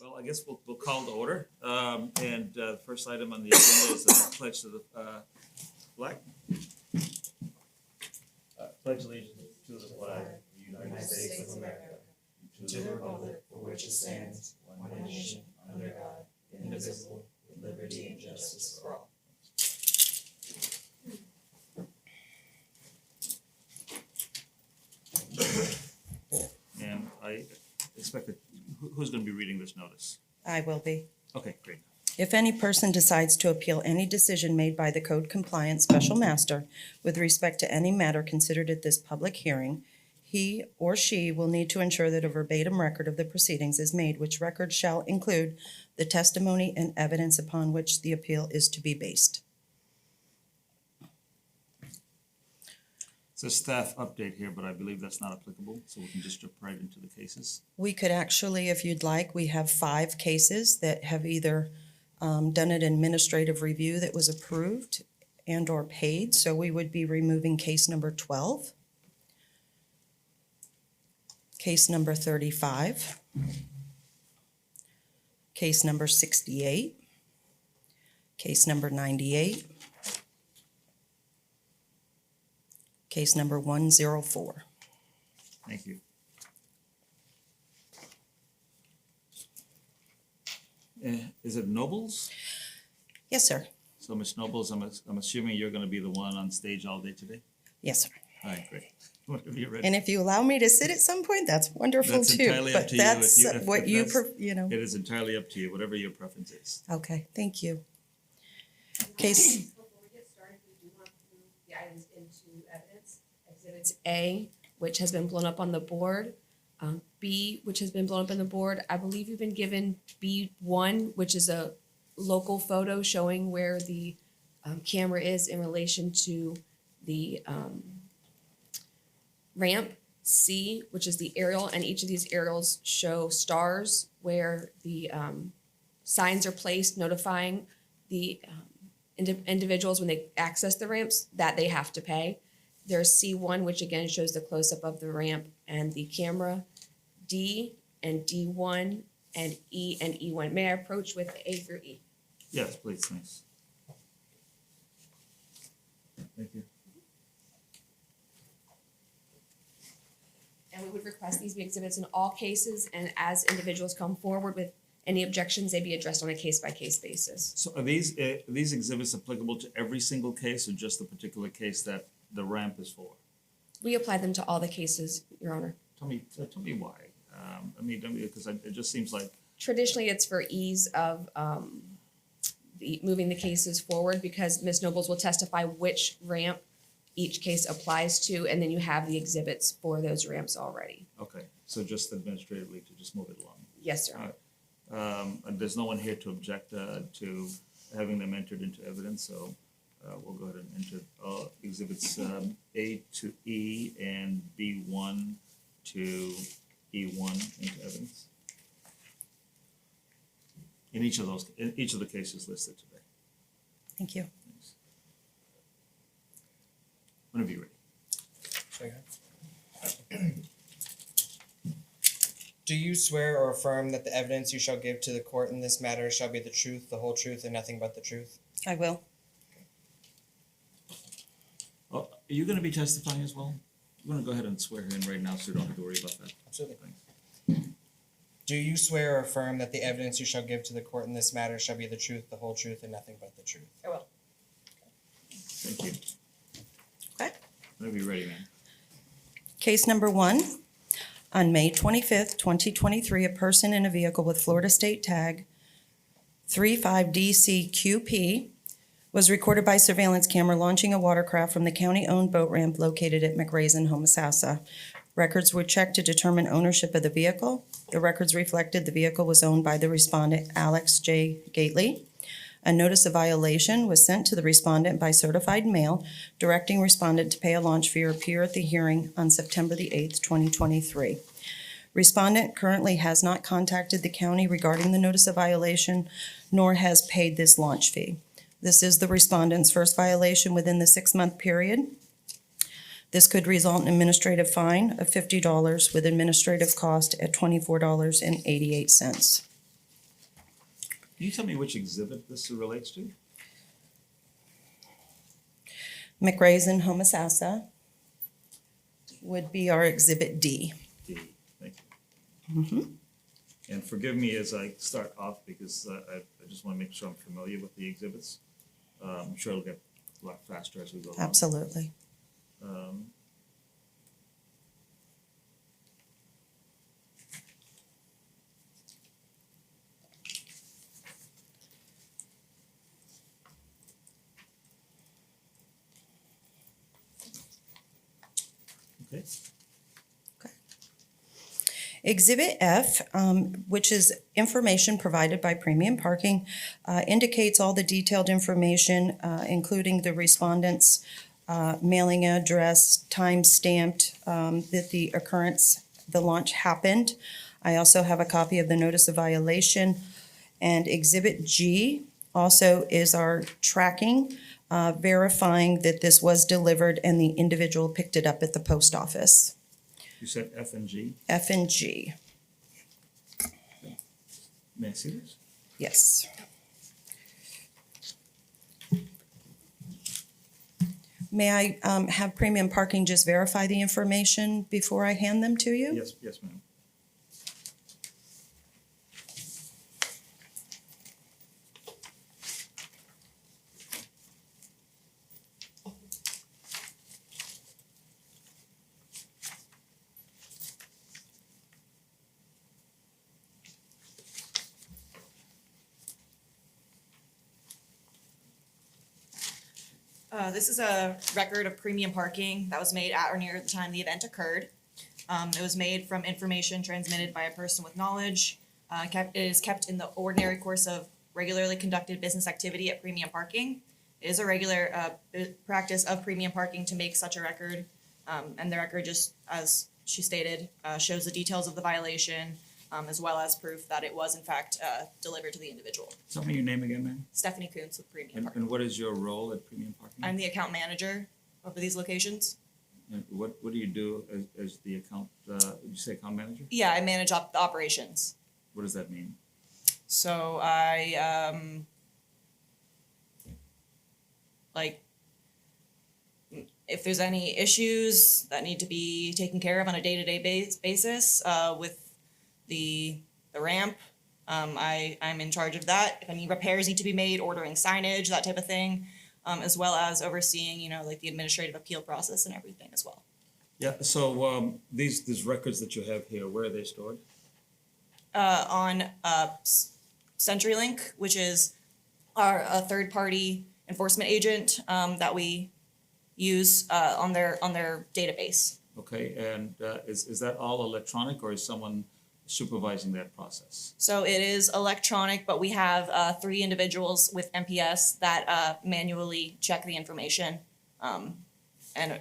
Well, I guess we'll call to order. And the first item on the agenda is the pledge to the flag. Pledge allegiance to the flag of the United States of America, to the republic for which it stands, one nation, under God, indivisible, with liberty and justice for all. And I expect that, who's going to be reading this notice? I will be. Okay, great. If any person decides to appeal any decision made by the code compliant special master with respect to any matter considered at this public hearing, he or she will need to ensure that a verbatim record of the proceedings is made, which record shall include the testimony and evidence upon which the appeal is to be based. It's a staff update here, but I believe that's not applicable, so we can just jump right into the cases. We could actually, if you'd like, we have 5 cases that have either done an administrative review that was approved and or paid, so we would be removing case number 12, case number 35, case number 68, case number 98, case number 104. Thank you. Is it Nobles? Yes, sir. So, Ms. Nobles, I'm assuming you're going to be the one on stage all day today? Yes, sir. All right, great. Whenever you're ready. And if you allow me to sit at some point, that's wonderful That's too. entirely up But to you. that's If what you, that's- you know. It is entirely up to you, whatever your preference is. Okay, thank you. Case, Before we get started, we do want to move the items into evidence. Exhibits A, which has been blown up on the board, B, which has been blown up on the board. I believe you've been given B1, which is a local photo showing where the camera is in relation to the ramp. C, which is the aerial, and each of these aerials show stars where the signs are placed notifying the individuals when they access the ramps that they have to pay. There's C1, which again shows the close-up of the ramp and the camera. D and D1 and E and E1. May I approach with A through E? Yes, please, thanks. Thank you. And we would request these be exhibits in all cases, and as individuals come forward with any objections, they be addressed on a case-by-case basis. So are these exhibits applicable to every single case or just the particular case that the ramp is for? We apply them to all the cases, Your Honor. Tell me why. Because it just seems like, Traditionally, it's for ease of moving the cases forward, because Ms. Nobles will testify which ramp each case applies to, and then you have the exhibits for those ramps already. okay, so just administratively to just move it along. Yes, sir. All right. And there's no one here to object to having them entered into evidence, so we'll go ahead and enter exhibits A to E and B1 to E1 into evidence. In each of the cases listed today. thank you. Thanks. Whenever you're ready. Do you swear or affirm that the evidence you shall give to the court in this matter shall be the truth, the whole truth, and nothing but the truth? I will. Oh, are you going to be testifying as well? You want to go ahead and swear her in right now so you don't have to worry about that? Absolutely. Thanks. Do you swear or affirm that the evidence you shall give to the court in this matter shall be the truth, the whole truth, and nothing but the truth? I will. Thank you. Okay. Whenever you're ready, ma'am. Case number 1, on May 25th, 2023, a person in a vehicle with Florida State tag 35DCQP was recorded by surveillance camera launching a watercraft from the county-owned boat ramp located at McRae in Homosassa. Records were checked to determine ownership of the vehicle. The records reflected the vehicle was owned by the respondent, Alex J. Gately. A notice of violation was sent to the respondent by certified mail, directing respondent to pay a launch fee or appear at the hearing on September the 8th, 2023. Respondent currently has not contacted the county regarding the notice of violation, nor has paid this launch fee. This is the respondent's first violation within the 6-month period. This could result in an administrative fine of $50 with administrative cost at $24.88. Can you tell me which exhibit this relates to? McRaven, Homosassa would be our Exhibit D. D, thank you. And forgive me as I start off, because I just want to make sure I'm familiar with the exhibits. I'm sure it'll get a lot faster as we go along. Absolutely. Okay, Exhibit F, which is information provided by Premium Parking, indicates all the detailed information, including the respondent's mailing address, time stamped, that the occurrence, the launch happened. I also have a copy of the notice of violation. And Exhibit G also is our tracking, verifying that this was delivered and the individual picked it up at the post office. you said F and G. F and G, May I see this? yes. May I have Premium Parking just verify the information before I hand them to you? Yes, yes, ma'am. This is a record of premium parking that was made at or near the time the event occurred. It was made from information transmitted by a person with knowledge. It is kept in the ordinary course of regularly conducted business activity at premium parking. It is a regular practice of premium parking to make such a record. And the record, just as she stated, shows the details of the violation, as well as proof that it was in fact delivered to the individual. Tell me your name again, ma'am. Stephanie Kuntz with Premium Parking. And what is your role at Premium Parking? I'm the account manager of these locations. And what do you do as the account, did you say account manager? Yeah, I manage the operations. What does that mean? So I like if there's any issues that need to be taken care of on a day-to-day basis with the ramp, I'm in charge of that. If any repairs need to be made, ordering signage, that type of thing, as well as overseeing, like the administrative appeal process and everything as well. Yeah, so these records that you have here, where are they stored? On CenturyLink, which is our third-party enforcement agent that we use on their database. Okay, and is that all electronic, or is someone supervising that process? So it is electronic, but we have 3 individuals with MPS that manually check the information and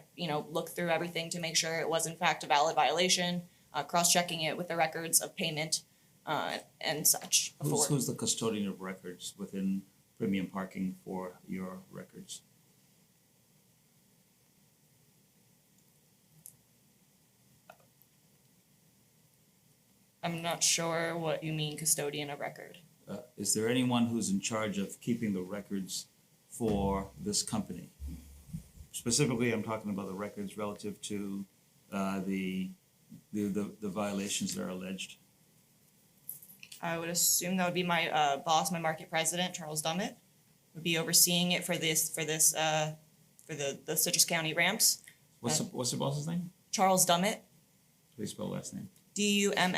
look through everything to make sure it was in fact a valid violation, cross-checking it with the records of payment and such. Who's the custodian of records within Premium Parking for your records? I'm not sure what you mean custodian of record. Is there anyone who's in charge of keeping the records for this company? Specifically, I'm talking about the records relative to the violations that are alleged. I would assume that would be my boss, my market president, Charles Dummett, would be overseeing it for the Citrus County ramps. What's the boss's name? Charles Dummett, Please spell last name. Dummett. And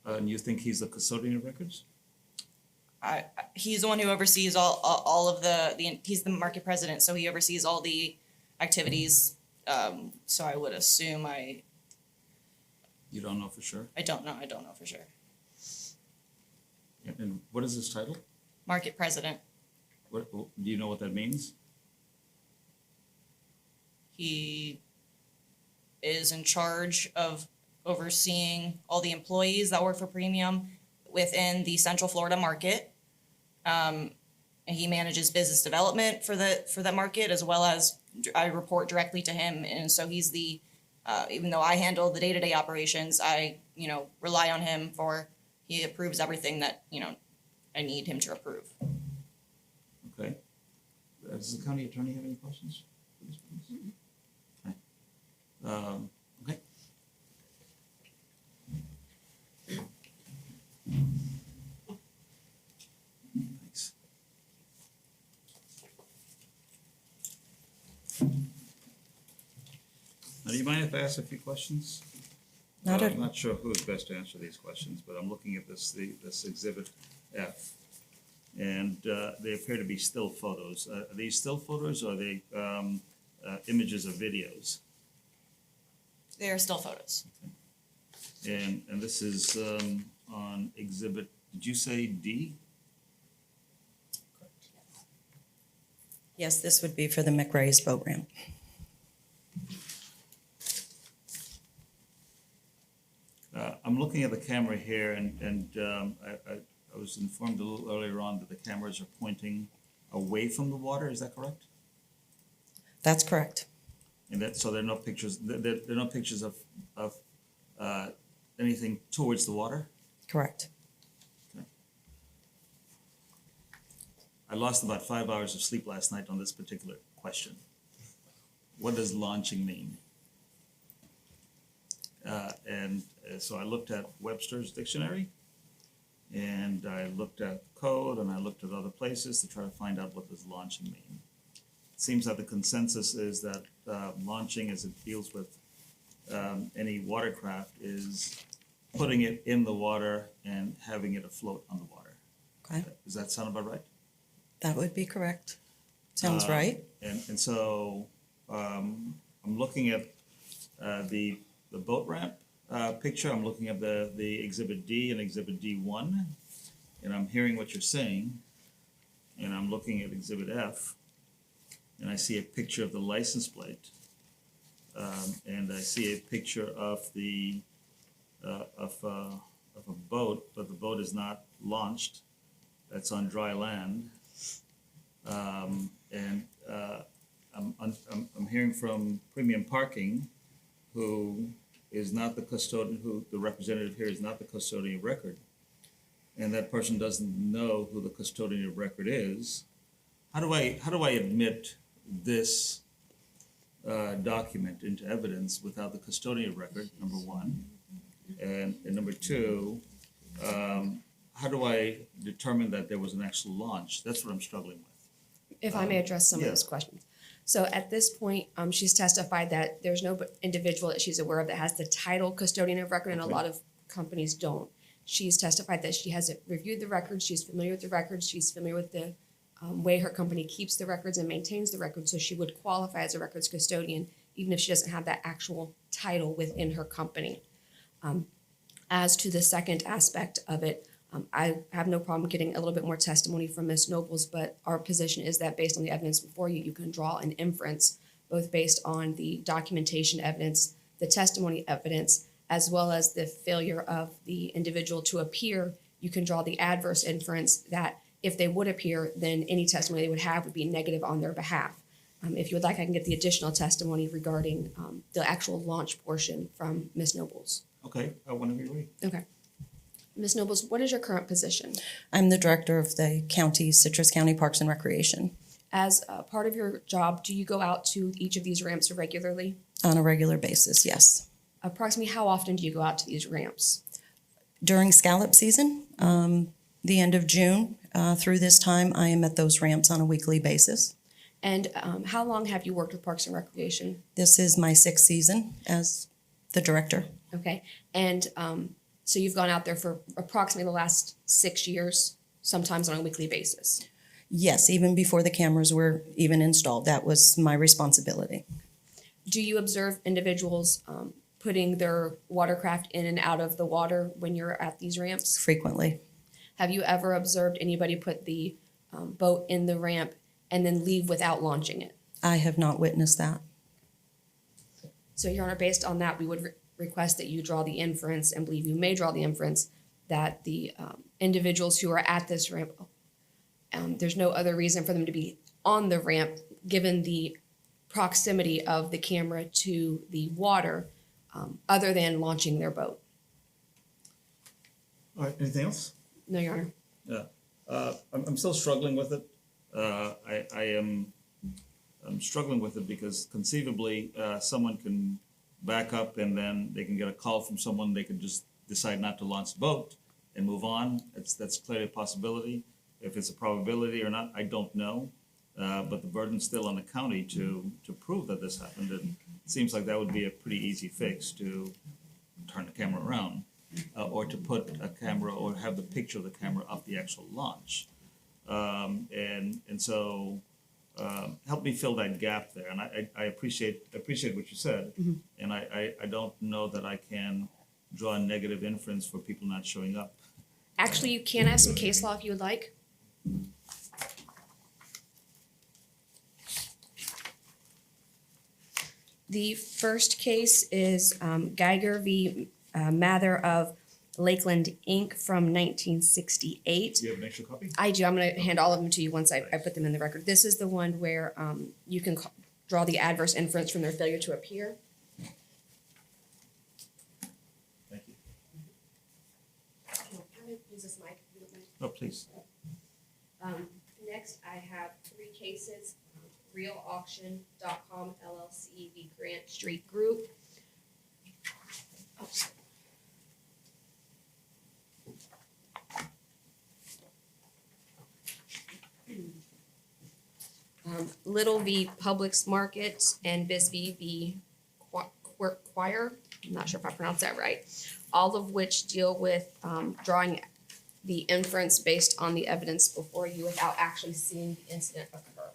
and you think he's the custodian of records? He's the one who oversees all of he's the market president, so he oversees all the activities. So I would assume You don't know for sure? I don't know for sure. And what is his title? Market president. Do you know what that means? He is in charge of overseeing all the employees that work for Premium within the Central Florida market. And he manages business development for that market, as well as I report directly to him. And so he's even though I handle the day-to-day operations, I rely on him for He approves everything that, I need him to approve. Okay. Does the county attorney have any questions for this witness? Okay. Okay. Thanks. Now, do you mind if I ask a few questions? Not at- I'm not sure who's best to answer these questions, but I'm looking at this exhibit F. And they appear to be still photos. Are these still photos or are they images of videos? They are still photos. And this is on exhibit, did you say D? Yes, this would be for the McRae's boat ramp. I'm looking at the camera here and I was informed a little earlier on that the cameras are pointing away from the water, is that correct? That's correct. And that, so there are no pictures, there are no pictures of anything towards the water? Correct. I lost about 5 hours of sleep last night on this particular question. What does launching mean? So I looked at Webster's dictionary, and I looked at code, and I looked at other places to try to find out what does launching mean. It seems that the consensus is that launching, as it deals with any watercraft, is putting it in the water and having it afloat on the water. Okay, Does that sound about right? that would be correct. Sounds right. And so I'm looking at the boat ramp picture. I'm looking at the exhibit D and exhibit D1, and I'm hearing what you're saying. And I'm looking at exhibit F, and I see a picture of the license plate, and I see a picture of the of a boat, but the boat is not launched. That's on dry land. I'm hearing from Premium Parking, who is not the custodian, who the representative here is not the custodian of record, and that person doesn't know who the custodian of record is. How do I admit this document into evidence without the custodian of record? Number one, and number two, how do I determine that there was an actual launch? That's what I'm struggling with. If I may address some of yeah. those questions. So at this point, she's testified that there's no individual that she's aware of that has the title custodian of record, and a Okay. lot of companies don't. She's testified that she has reviewed the records, she's familiar with the records, she's familiar with the way her company keeps the records and maintains the records, so she would qualify as a records custodian, even if she doesn't have that actual title within her company. As to the second aspect of it, I have no problem getting a little bit more testimony from Ms. Nobles, but our position is that based on the evidence before you, you can draw an inference, both based on the documentation evidence, the testimony evidence, as well as the failure of the individual to appear. You can draw the adverse inference that if they would appear, then any testimony they would have would be negative on their behalf. If you would like, I can get the additional testimony regarding the actual launch portion from Ms. Nobles. Okay, whenever you're ready. Okay. Ms. Nobles, what is your current position? I'm the director of the Citrus County Parks and Recreation As a part of your job, do you go out to each of these ramps regularly? on a regular basis, yes. Approximately how often do you go out to these ramps? During scallop season, the end of June through this time, I am at those ramps on a weekly basis. And how long have you worked with Parks and Recreation? This is my 6th season as the director. Okay, and so you've gone out there for approximately the last 6 years, sometimes on a weekly basis. Yes, even before the cameras were even installed, that was my responsibility. Do you observe individuals putting their watercraft in and out of the water when you're at these ramps? Frequently. Have you ever observed anybody put the boat in the ramp and then leave without launching it? I have not witnessed that. So, Your Honor, based on that, we would request that you draw the inference, and believe you may draw the inference, that the individuals who are at this ramp, there's no other reason for them to be on the ramp, given the proximity of the camera to the water, other than launching their boat. All right, anything else? No, Your Honor. Yeah, I'm still struggling with it. I'm struggling with it because conceivably, someone can back up and then they can get a call from someone, they could just decide not to launch the boat and move on. That's clearly a possibility. If it's a probability or not, I don't know. But the burden's still on the county to prove that this happened. And it seems like that would be a pretty easy fix to turn the camera around. Or to put a camera or have the picture of the camera of the actual launch. And so help me fill that gap there. And I appreciate what you said. And I don't know that I can draw a negative inference for people not showing up. Actually, you can have some case law if you would like. The first case is Geiger v. Mather of Lakeland, Inc. from 1968. Do you have an extra copy? I do. I'm going to hand all of them to you once I put them in the record. This is the one where you can draw the adverse inference from their failure to appear. Thank you. Can I use this mic? if you don't mind? Oh, please. Next, I have 3 cases. RealAuction.com LLC v. Grant Street Group. Oh, sorry. Little v. Publix Market and Bisbee v. Choir. I'm not sure if I pronounced that right. All of which deal with drawing the inference based on the evidence before you without actually seeing the incident occur.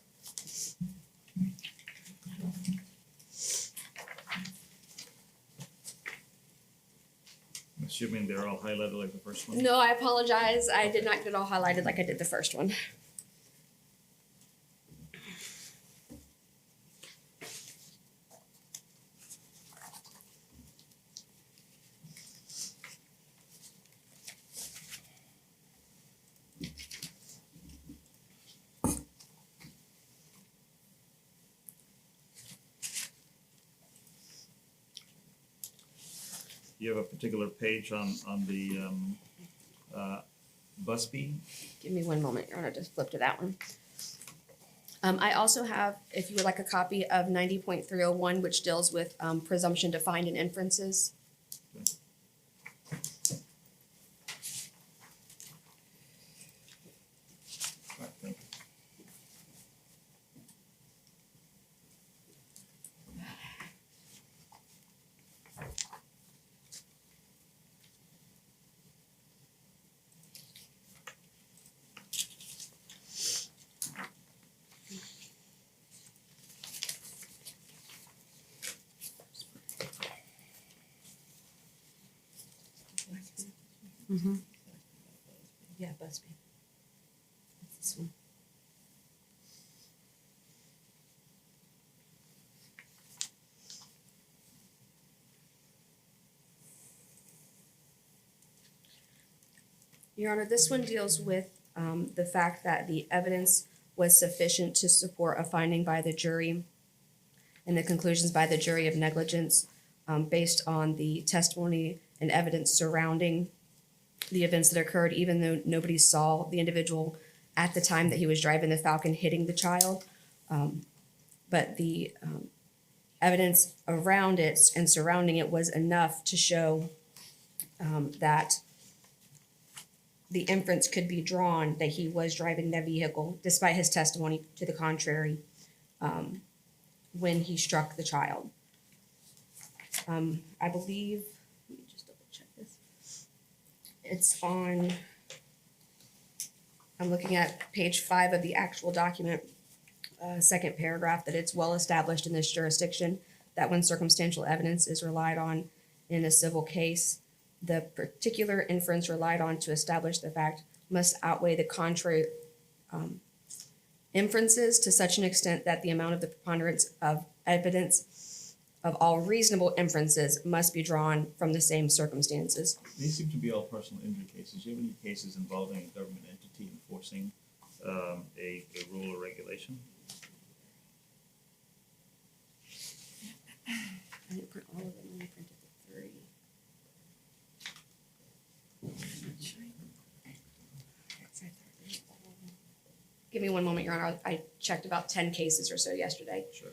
I'm assuming they're all highlighted like the first one? No, I apologize. I did not get it all highlighted like I did the first one. You have a particular page on the Busby? Give me one moment. Your Honor, just flip to that one. I also have, if you would like, a copy of 90.301, which deals with presumption defined and inferences. All right, thank you. Yeah, Busby. That's this one. Your Honor, this one deals with the fact that the evidence was sufficient to support a finding by the jury and the conclusions by the jury of negligence based on the testimony and evidence surrounding the events that occurred, even though nobody saw the individual at the time that he was driving the Falcon hitting the child. But the evidence around it and surrounding it was enough to show that the inference could be drawn that he was driving that vehicle, despite his testimony to the contrary, when he struck the child. I believe, let me just double check this. It's on, I'm looking at page 5 of the actual document, second paragraph, that it's well established in this jurisdiction that when circumstantial evidence is relied on in a civil case, the particular inference relied on to establish the fact must outweigh the contrary inferences to such an extent that the amount of the preponderance of evidence of all reasonable inferences must be drawn from the same circumstances. These seem to be all personal injury cases. Do you have any cases involving a government entity enforcing a rule or regulation? I didn't print all of them, I only printed the 3. Give me one moment, Your Honor. I checked about 10 cases or so yesterday. Sure.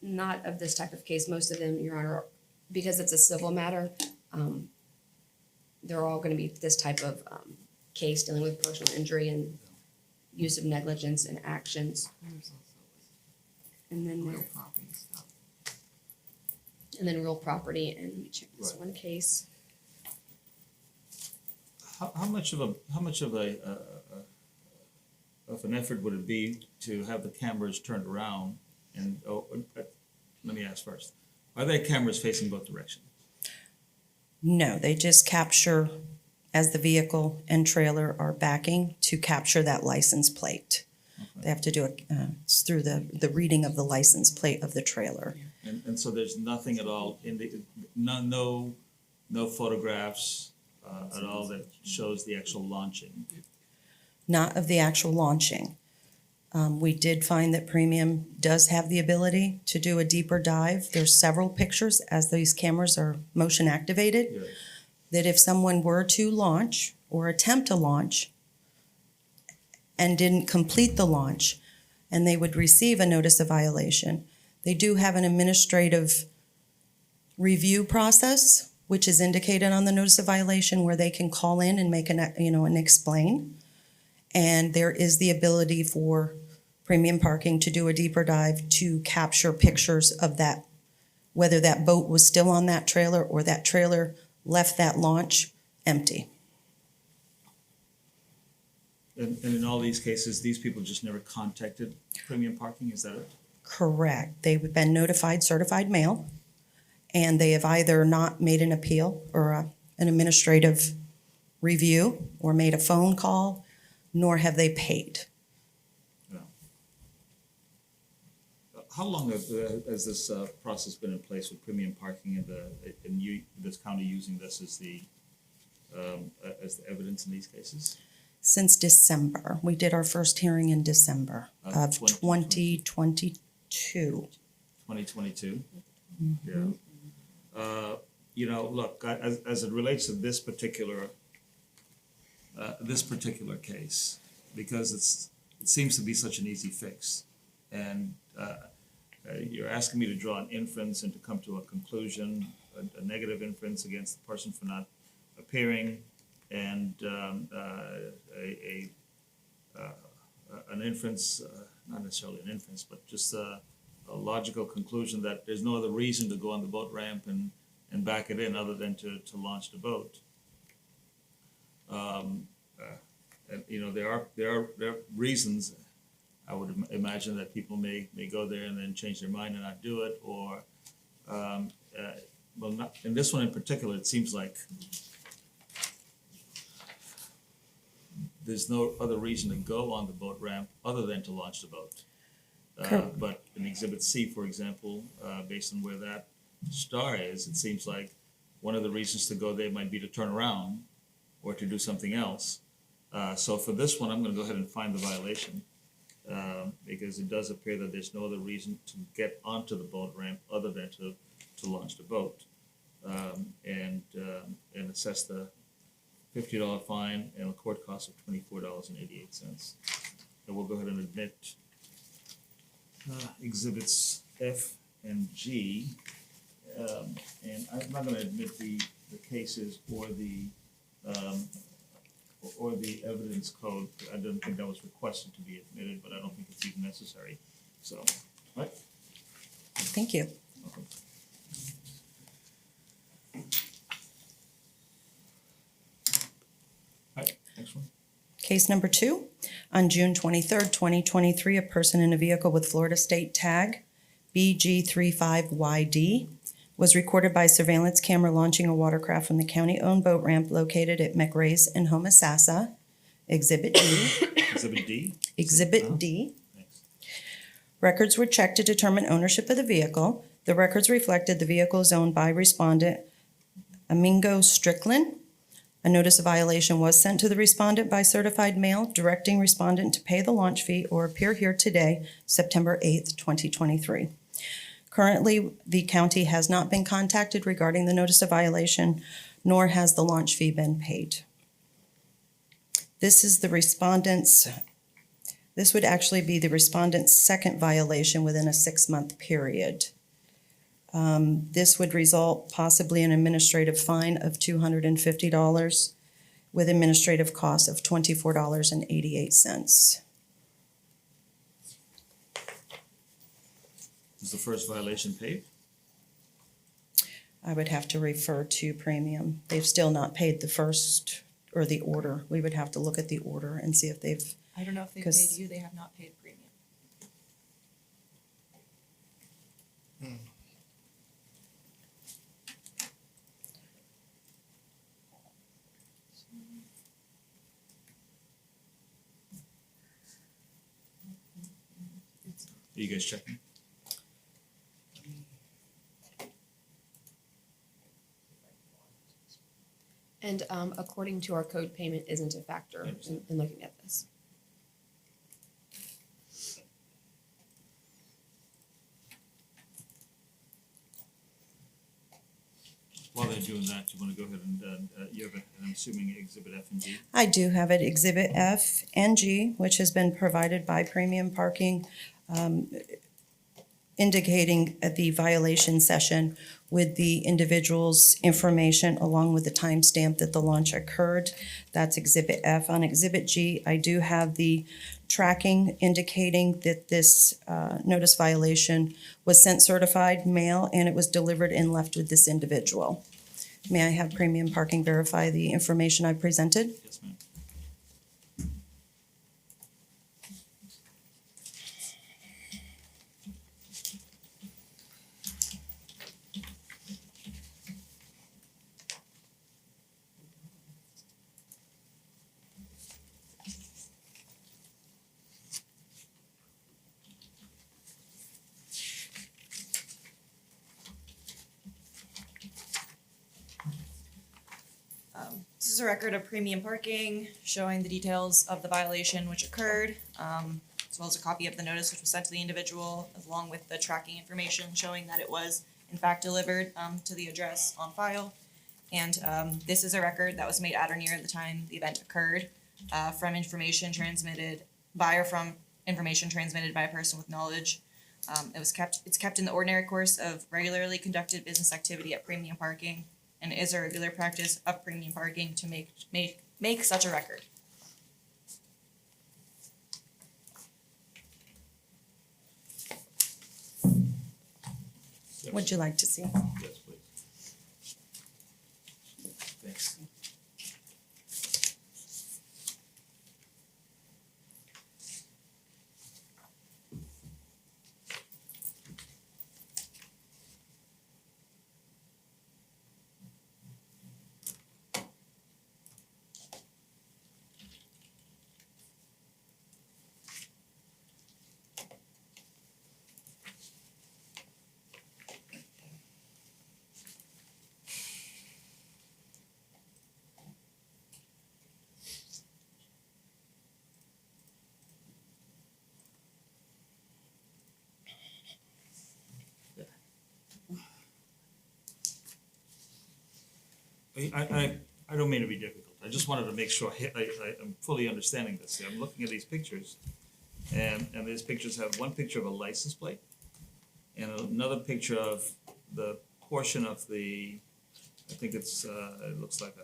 Not of this type of case. Most of them, Your Honor, because it's a civil matter, they're all gonna be this type of, case dealing with personal injury and use of negligence and actions. And then there, and then real property, and let me check this Right. one case. How much of an effort would it be to have the cameras turned around and, let me ask first, are there cameras facing both directions? No, they just capture as the vehicle and trailer are backing to capture that license plate. They have to do it, it's through the reading of the license plate of the trailer. And so there's nothing at all no photographs at all that shows the actual launching? Not of the actual launching. We did find that Premium does have the ability to do a deeper dive. There's several pictures as these cameras are motion activated, Yeah. that if someone were to launch or attempt to launch and didn't complete the launch, and they would receive a notice of violation, they do have an administrative review process, which is indicated on the notice of violation, where they can call in and make and explain. And there is the ability for Premium Parking to do a deeper dive to capture pictures of that, whether that boat was still on that trailer or that trailer left that launch empty. And in all these cases, these people just never contacted Premium Parking, is that it? Correct. They've been notified certified mail, and they have either not made an appeal or an administrative review or made a phone call, nor have they paid. How long has this process been in place with Premium Parking and this county using this as the evidence in these cases? Since December. We did our first hearing in December of 2022. 2022? Yeah. Look, as it relates to this particular case, because it seems to be such an easy fix, and you're asking me to draw an inference and to come to a conclusion, a negative inference against the person for not appearing, and an inference, not necessarily an inference, but just a logical conclusion that there's no other reason to go on the boat ramp and back it in other than to launch the boat. And there are reasons. I would imagine that people may go there and then change their mind and not do it, or not in this one in particular. It seems like there's no other reason to go on the boat ramp other than to launch the boat. Correct. But in Exhibit C, for example, based on where that star is, it seems like one of the reasons to go there might be to turn around or to do something else. So for this one, I'm going to go ahead and find the violation because it does appear that there's no other reason to get onto the boat ramp other than to launch the boat and assess the $50 fine and a court cost of $24.88. And we'll go ahead and admit Exhibits F and G. And I'm not going to admit the cases or the evidence code. I don't think that was requested to be admitted, but I don't think it's even necessary. So, right? Thank you. Welcome. All right, next one. Case number 2, on June 23rd, 2023, a person in a vehicle with Florida State tag BG35YD was recorded by surveillance camera launching a watercraft from the county-owned boat ramp located at McRae's in Homosassa. Exhibit D. Exhibit D. Exhibit D. Thanks. Records were checked to determine ownership of the vehicle. The records reflected the vehicle is owned by respondent Amingo Strickland. A notice of violation was sent to the respondent by certified mail, directing respondent to pay the launch fee or appear here today, September 8th, 2023. Currently, the county has not been contacted regarding the notice of violation, nor has the launch fee been paid. This would actually be the respondent's second violation within a 6-month period. This would result possibly in an administrative fine of $250 with administrative costs of $24.88. Is the first violation paid? I would have to refer to premium. They've still not paid the first, or the order. We would have to look at the order and see if they've, I don't know if they 'Cause- paid you, they have not paid premium. Are you guys checking? And according to our code, payment isn't a factor in looking at this. While they're doing that, you wanna go ahead and, you have, I'm assuming exhibit F and G? I do have it, Exhibit F and G, which has been provided by Premium Parking, indicating the violation session with the individual's information along with the timestamp that the launch occurred. That's Exhibit F. On Exhibit G, I do have the tracking indicating that this notice violation was sent certified mail and it was delivered and left with this individual. May I have Premium Parking verify the information I presented? Yes, ma'am. This is a record of premium parking showing the details of the violation which occurred, as well as a copy of the notice which was sent to the individual, along with the tracking information showing that it was in fact delivered to the address on file. And this is a record that was made at or near the time the event occurred, from information transmitted by a person with knowledge. It's kept in the ordinary course of regularly conducted business activity at Premium Parking, and it is a regular practice of Premium Parking to make such a record. Would you like to see? Yes, please. Thanks. I don't mean to be difficult. I just wanted to make sure I'm fully understanding this. I'm looking at these pictures, and these pictures have one picture of a license plate and another picture of the portion of the, I think it's, it looks like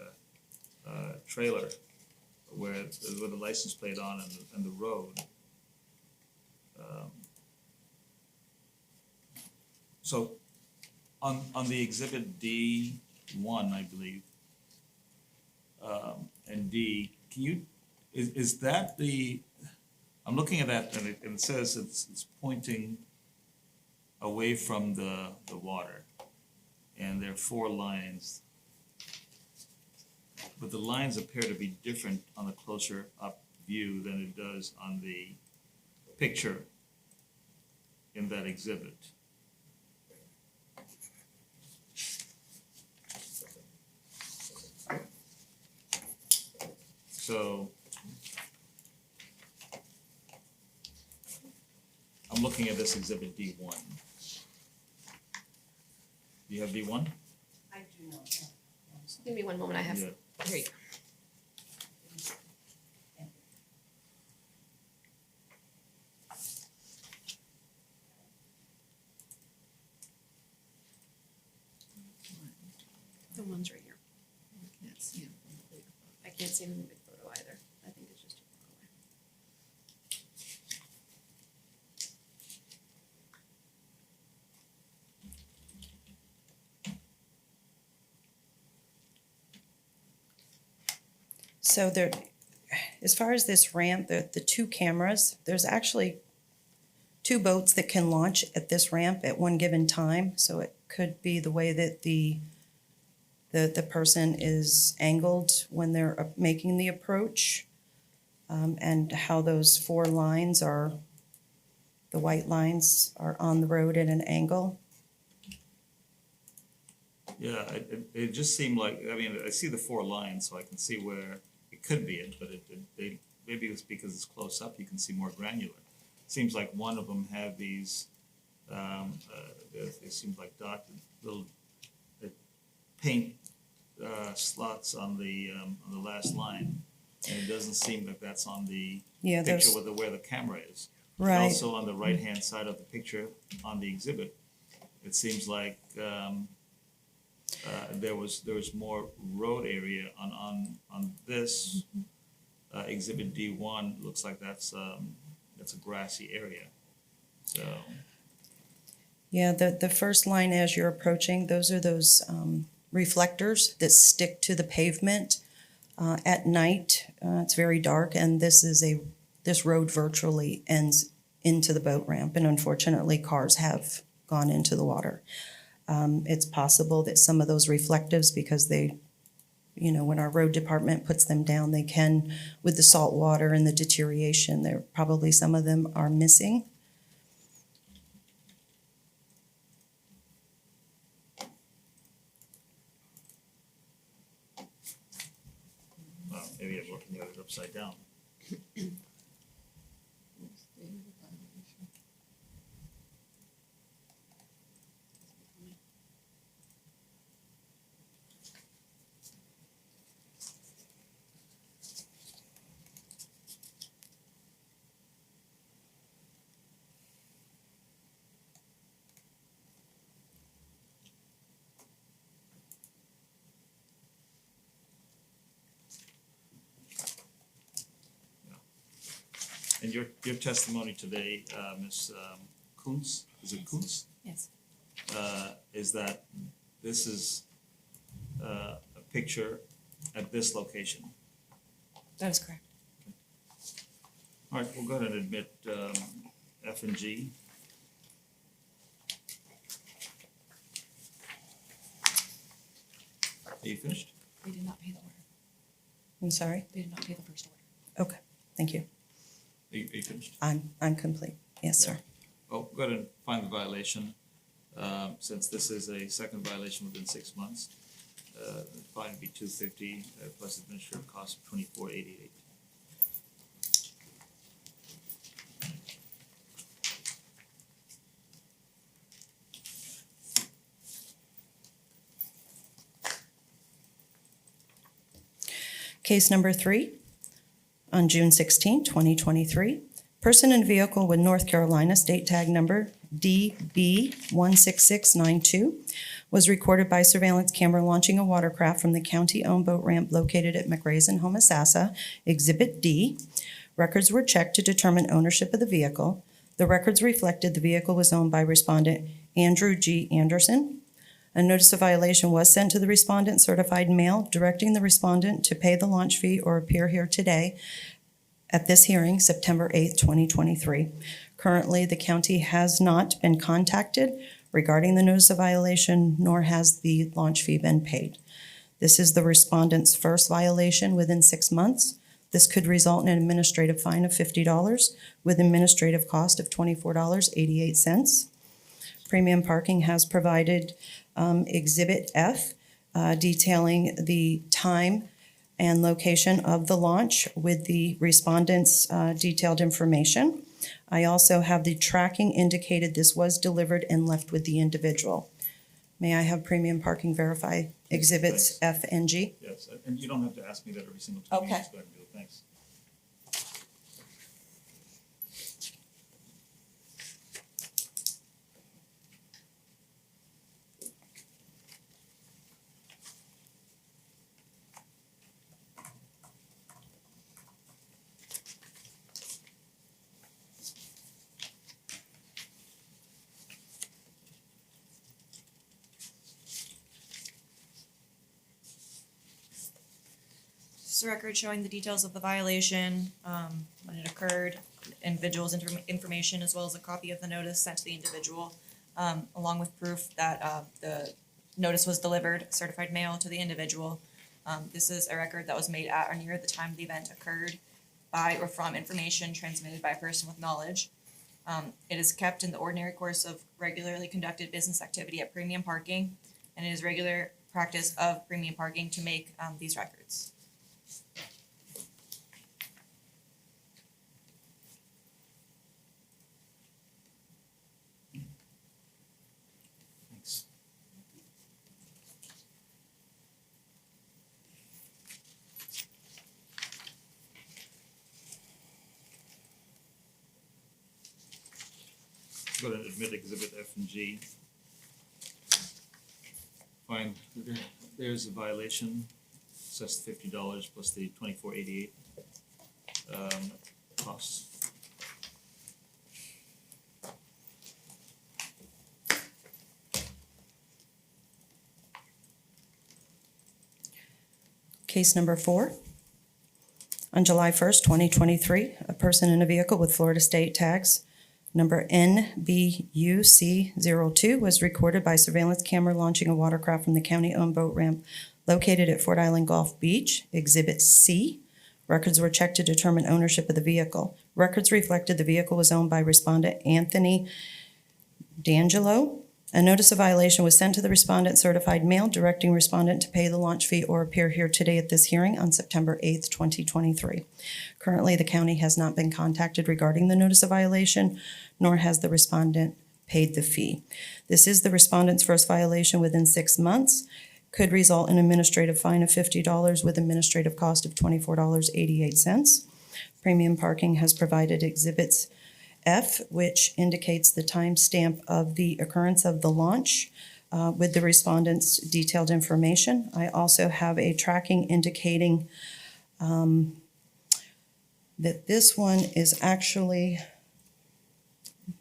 a trailer with the license plate on and the road. So on the exhibit D1, I believe, and D, can you, is that the, I'm looking at that and it says it's pointing away from the water. And there are 4 lines. But the lines appear to be different on the closer up view than it does on the picture in that exhibit. So I'm looking at this exhibit D1. Do you have D1? I do not. Give me one moment, I have, Yeah. here you go. The one's right here. I can't see them in the big photo either. I think it's just too far away. So there, as far as this ramp, the two cameras, there's actually two boats that can launch at this ramp at one given time. So it could be the way that the person is angled when they're making the approach, and how those four lines are, the white lines are on the road at an angle. Yeah, it just seemed like, I mean, I see the four lines, so I can see where it could be it, but maybe it's because it's close up, you can see more granular. Seems like one of them had these, it seems like dotted little paint slots on the last line, and it doesn't seem like that's on the Yeah, picture those, where the camera is. right. Also on the right-hand side of the picture on the exhibit, it seems like there was more road area on this exhibit D1. Looks like that's a grassy area. So Yeah, the first line as you're approaching, those are those reflectors that stick to the pavement at night. It's very dark, and this road virtually ends into the boat ramp, and unfortunately, cars have gone into the water. It's possible that some of those reflectives, because they, when our road department puts them down, they can, with the salt water and the deterioration, there probably some of them are missing. maybe I'm looking at it upside down. And your testimony today, Ms. Kuntz, is it Kuntz? Yes. Is that this is a picture at this location? That is correct. All right, we'll go ahead and admit F and G. Are you finished? They did not pay the order. I'm sorry? They did not pay the first order. Okay, thank you. Are you finished? I'm complete. Yes, sir. Oh, go ahead and find the violation. Since this is a second violation within 6 months, the fine would be $250 plus administrative cost of $24.88. Case number 3, on June 16, 2023, person in vehicle with North Carolina state tag number DB16692 was recorded by surveillance camera launching a watercraft from the county-owned boat ramp located at McRaven, Homosassa, Exhibit D. Records were checked to determine ownership of the vehicle. The records reflected the vehicle was owned by respondent Andrew G. Anderson. A notice of violation was sent to the respondent certified mail directing the respondent to pay the launch fee or appear here today at this hearing, September 8th, 2023. Currently, the county has not been contacted regarding the notice of violation, nor has the launch fee been paid. This is the respondent's first violation within 6 months. This could result in an administrative fine of $50 with administrative cost of $24.88. Premium Parking has provided Exhibit F detailing the time and location of the launch with the respondents' detailed information. I also have the tracking indicated this was delivered and left with the individual. May I have Premium Parking verify Exhibits F and G? Yes, and you don't have to ask me that every single time. You Okay. just go ahead and do it. Thanks. This is a record showing the details of the violation, when it occurred, individual's information, as well as a copy of the notice sent to the individual, along with proof that, the notice was delivered, certified mail to the individual. This is a record that was made at or near the time the event occurred by or from information transmitted by a person with knowledge. It is kept in the ordinary course of regularly conducted business activity at Premium Parking, and it is regular practice of Premium Parking to make, these records. Thanks. Go ahead and admit Exhibit F and G. Fine, there's a violation, assessed $50 plus the $24.88 costs. Case number 4. On July 1st, 2023, a person in a vehicle with Florida State tags number NBUC02 was recorded by surveillance camera launching a watercraft from the county-owned boat ramp located at Fort Island Gulf Beach, Exhibit C. Records were checked to determine ownership of the vehicle. Records reflected the vehicle was owned by respondent Anthony D'Angelo. A notice of violation was sent to the respondent certified mail directing respondent to pay the launch fee or appear here today at this hearing on September 8th, 2023. Currently, the county has not been contacted regarding the notice of violation, nor has the respondent paid the fee. This is the respondent's first violation within 6 months. Could result in an administrative fine of $50 with administrative cost of $24.88. Premium Parking has provided Exhibits F, which indicates the timestamp of the occurrence of the launch with the respondent's detailed information. I also have a tracking indicating that this one is actually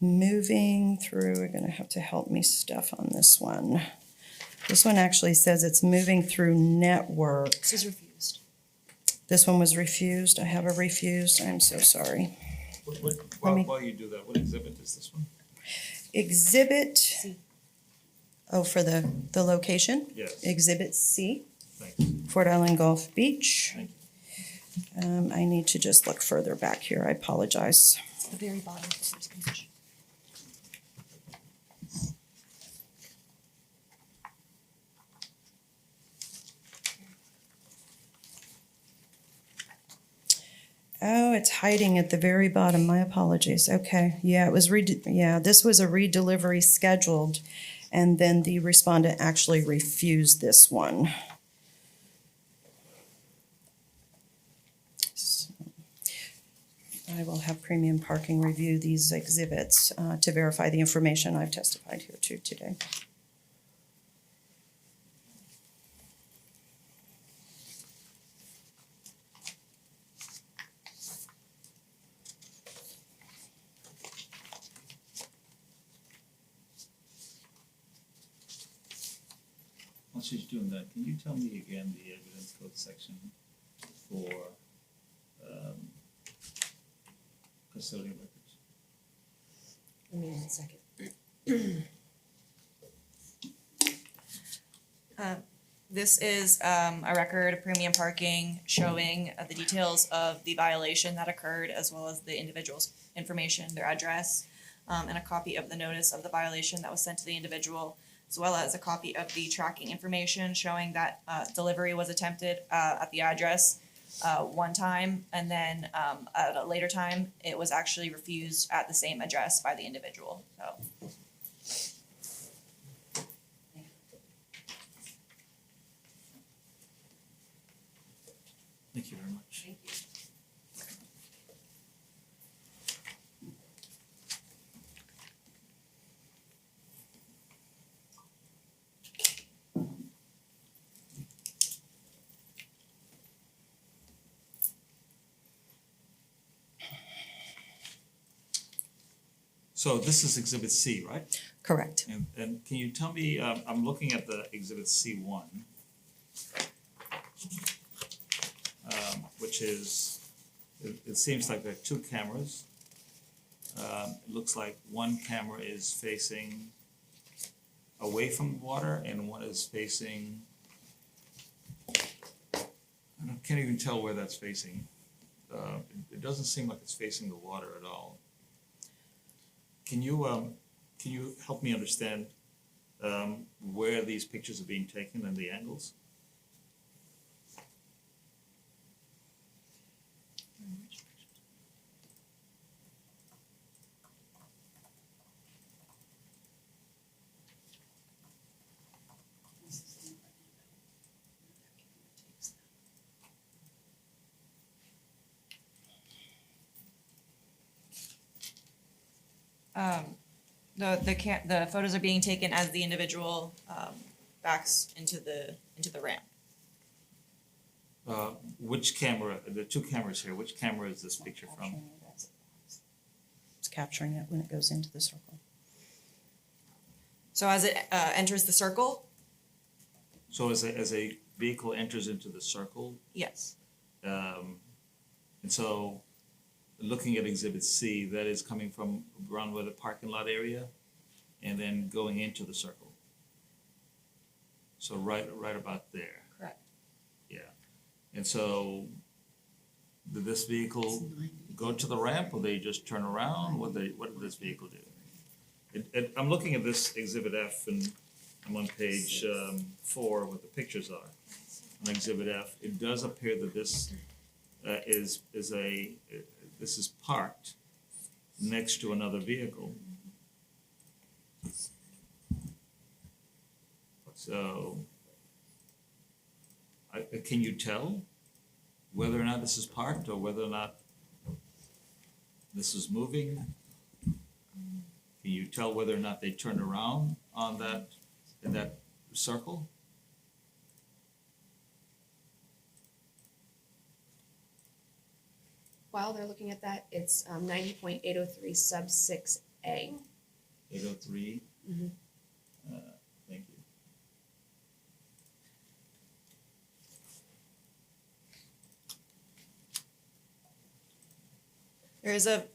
moving through. We're going to have to help me, Steph, on this one. This one actually says it's moving through network. This is refused. This one was refused. I have a refused. I'm so sorry. While you do that, what exhibit is this one? Exhibit, C. oh, for the location? Yes, Exhibit C, thanks. Fort Island Gulf Beach. Thank I need to just look further back here. I apologize. It's the very bottom of the first page. Oh, it's hiding at the very bottom. My apologies. Okay, yeah, it was this was a redelivery scheduled, and then the respondent actually refused this one. So, I will have Premium Parking review these exhibits to verify the information I've testified here to today. While she's doing that, can you tell me again the evidence code section for custodial records? Give me 1 second. This is a record of premium parking showing the details of the violation that occurred as well as the individual's information, their address, and a copy of the notice of the violation that was sent to the individual, as well as a copy of the tracking information showing that delivery was attempted at the address one time, and then at a later time, it was actually refused at the same address by the individual, so. Thank you very much. Thank you. So this is Exhibit C, right? Correct. And can you tell me, I'm looking at the Exhibit C1, which is, it seems like there are two cameras. It looks like one camera is facing away from the water and one is facing, I can't even tell where that's facing. It doesn't seem like it's facing the water at all. Can you help me understand where these pictures are being taken and the angles? The photos are being taken as the individual backs into the ramp. Which camera, the two cameras here, which camera is this picture from? It's capturing it when it goes into the circle. So as it enters the circle, So as a vehicle enters into the circle, yes, and so looking at Exhibit C, that is coming from around where the parking lot area and then going into the circle. So right about there, correct. yeah. And so did this vehicle go to the ramp or they just turn around? What did this vehicle do? I'm looking at this Exhibit F and I'm on page 4 what the pictures are. On Exhibit F, it does appear that this this is parked next to another vehicle. So, can you tell whether or not this is parked or whether or not this is moving? Can you tell whether or not they turned around on that, in that circle? While they're looking at that, it's 90.803 sub 6A. 803? Mhm. Thank you. There is a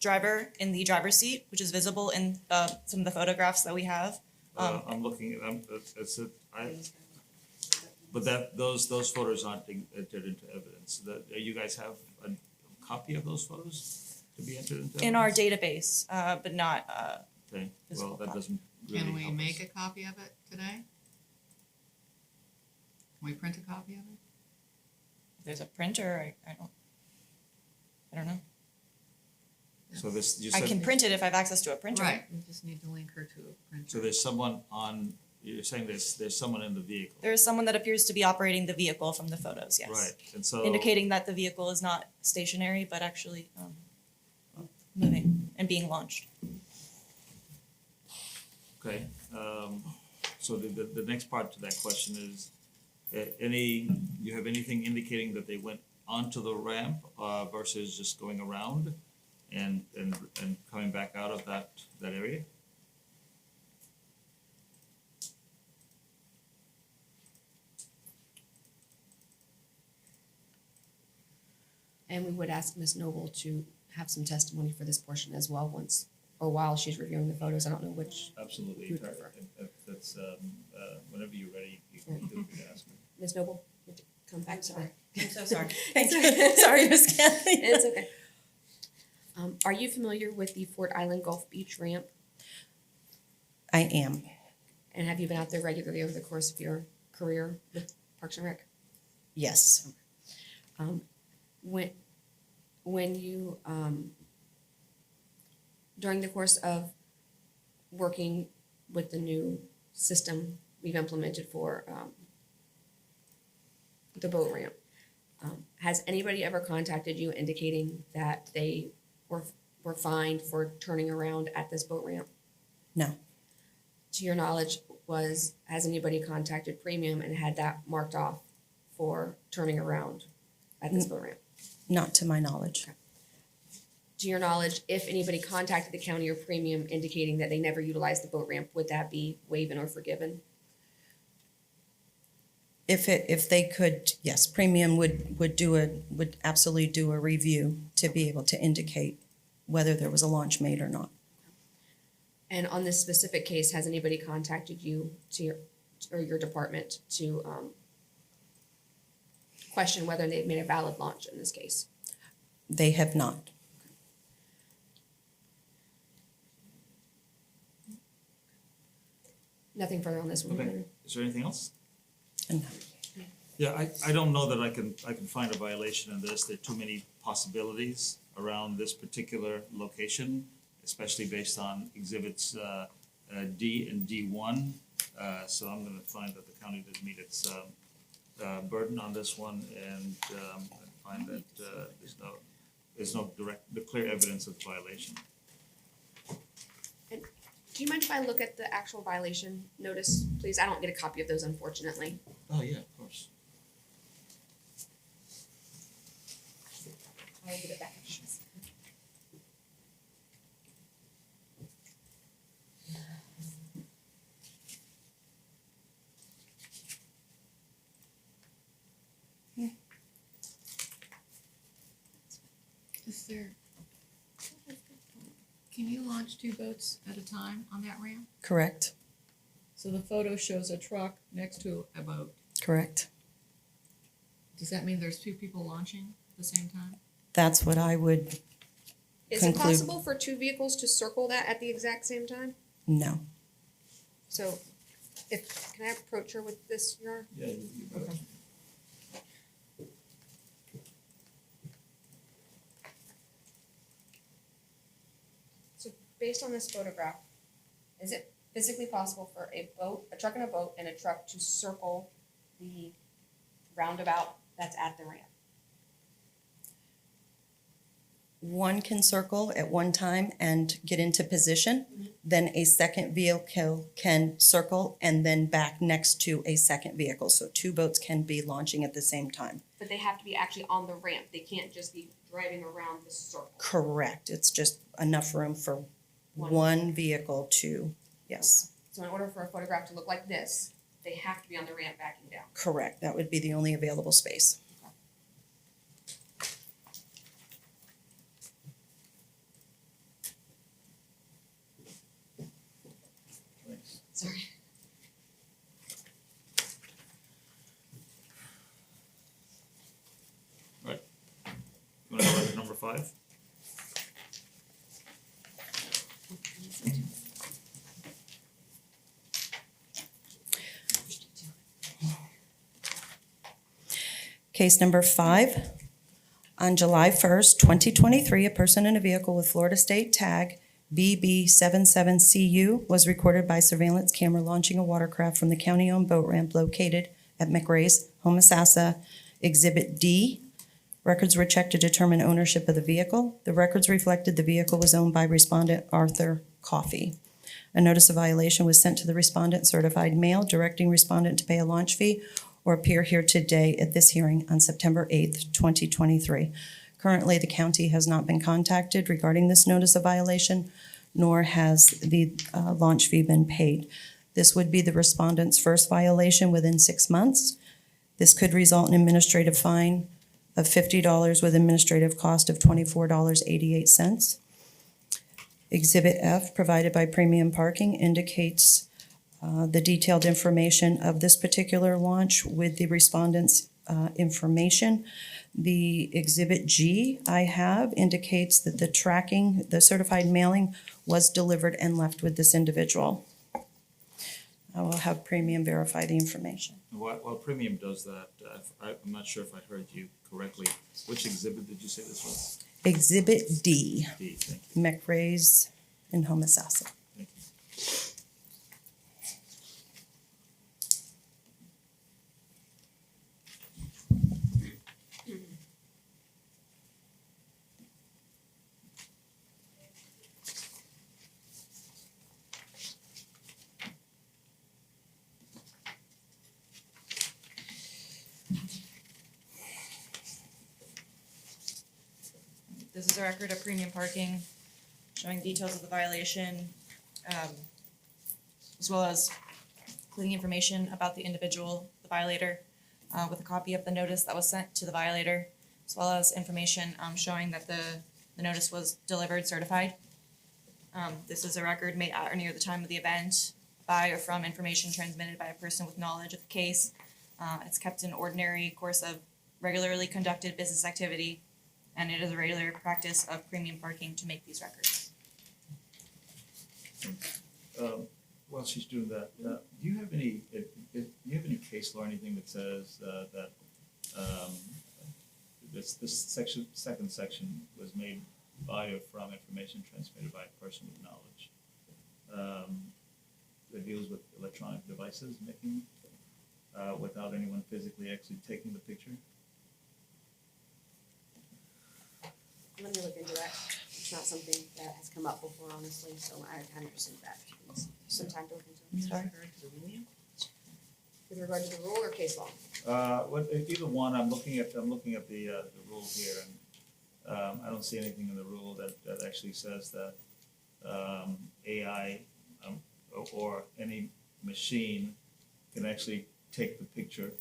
driver in the driver's seat, which is visible in some of the photographs that we have. I'm looking at, but those photos aren't entered into evidence. You guys have a copy of those photos to be entered into evidence? In our database, but not, Okay, well, physical that copy. doesn't really Can we help us. make a copy of it today? Can we print a copy of it? if there's a printer, I don't know. So this, you I said, can print it if I have access to a printer. Right, we just need to link her to a printer. so there's someone on, you're saying there's someone in the vehicle? There is someone that appears to be operating the vehicle from the photos, yes. Right, and so. Indicating that the vehicle is not stationary, but actually moving and being launched. Okay, so the next part to that question is, you have anything indicating that they went onto the ramp, versus just going around and coming back out of that area? And we would ask Ms. Noble to have some testimony for this portion as well once, or while she's reviewing the photos. I don't know which. Absolutely, You would prefer. that it's, whenever you're ready, you can feel free to ask me. Ms. Noble, would you come back to her? I'm so sorry. Thank you. Sorry, Ms. Kathy. It's okay. Are you familiar with the Fort Island Gulf Beach ramp? I am. And have you been out there regularly over the course of your career with Parks and Rec? Yes. When you, during the course of working with the new system we've implemented for the boat ramp, has anybody ever contacted you indicating that they were fined for turning around at this boat ramp? No. To your knowledge, has anybody contacted Premium and had that marked off for turning around at this boat ramp? Not to my knowledge. To your knowledge, if anybody contacted the county or Premium indicating that they never utilized the boat ramp, would that be waived or forgiven? If they could, yes, Premium would absolutely do a review to be able to indicate whether there was a launch made or not. And on this specific case, has anybody contacted you your department to question whether they've made a valid launch in this case? They have not. Nothing further on this one. Okay, is there anything else? No. Yeah, I don't know that I can find a violation in this. There are too many possibilities around this particular location, especially based on exhibits D and D1. So I'm gonna find that the county didn't meet its burden on this one and find that there's no clear evidence of violation. Do you mind if I look at the actual violation notice, please? I don't get a copy of those, unfortunately. Oh, yeah, of course. I'll get it back. Is there, can you launch 2 boats at a time on that ramp? Correct, So the photo shows a truck next to a boat. correct. Does that mean there's 2 people launching at the same time? That's what I would, Is it Conclude. possible for 2 vehicles to circle that at the exact same time? no. So, can I approach her with this, Your Honor? Yeah, you got it. So based on this photograph, is it physically possible for a truck and a boat and a truck to circle the roundabout that's at the ramp? One can circle at one time and get into position. Then a second vehicle can circle and then back next to a second vehicle. So 2 boats can be launching at the same time. But they have to be actually on the ramp. They can't just be driving around the circle. Correct. It's just enough room for one vehicle to, yes, So in order for a photograph to look like this, they have to be on the ramp backing down. correct. That would be the only available space. Thanks. Sorry. Right. You wanna go to number 5? Case number 5. On July 1st, 2023, a person in a vehicle with Florida State tag BB77CU was recorded by surveillance camera launching a watercraft from the county-owned boat ramp located at McRae's, Homosassa, Exhibit D. Records were checked to determine ownership of the vehicle. The records reflected the vehicle was owned by respondent Arthur Coffey. A notice of violation was sent to the respondent certified mail directing respondent to pay a launch fee or appear here today at this hearing on September 8th, 2023. Currently, the county has not been contacted regarding this notice of violation, nor has the launch fee been paid. This would be the respondent's first violation within 6 months. This could result in an administrative fine of $50 with administrative cost of $24.88. Exhibit F, provided by Premium Parking, indicates the detailed information of this particular launch with the respondents' information. The Exhibit G I have indicates that the certified mailing was delivered and left with this individual. I will have Premium verify the information. While Premium does that, I'm not sure if I heard you correctly. Which exhibit did you say this was? Exhibit D, D, thank you, McRae's in Homosassa. thank you. This is a record of premium parking, showing details of the violation, as well as including information about the individual, the violator, with a copy of the notice that was sent to the violator, as well as information, showing that the notice was delivered certified. This is a record made at or near the time of the event by or from information transmitted by a person with knowledge of the case. It's kept in ordinary course of regularly conducted business activity, and it is a regular practice of premium parking to make these records. While she's doing that, do you have any case law or anything that says that this second section was made by or from information transmitted by a person with knowledge that deals with electronic devices making without anyone physically actually taking the picture? Let me look into that. It's not something that has come up before, honestly, so I kind of just that. Some time to look into it. Sorry. With regard to the rule or case law? Either one. I'm looking at the rule here, and I don't see anything in the rule that actually says that AI or any machine can actually take the picture,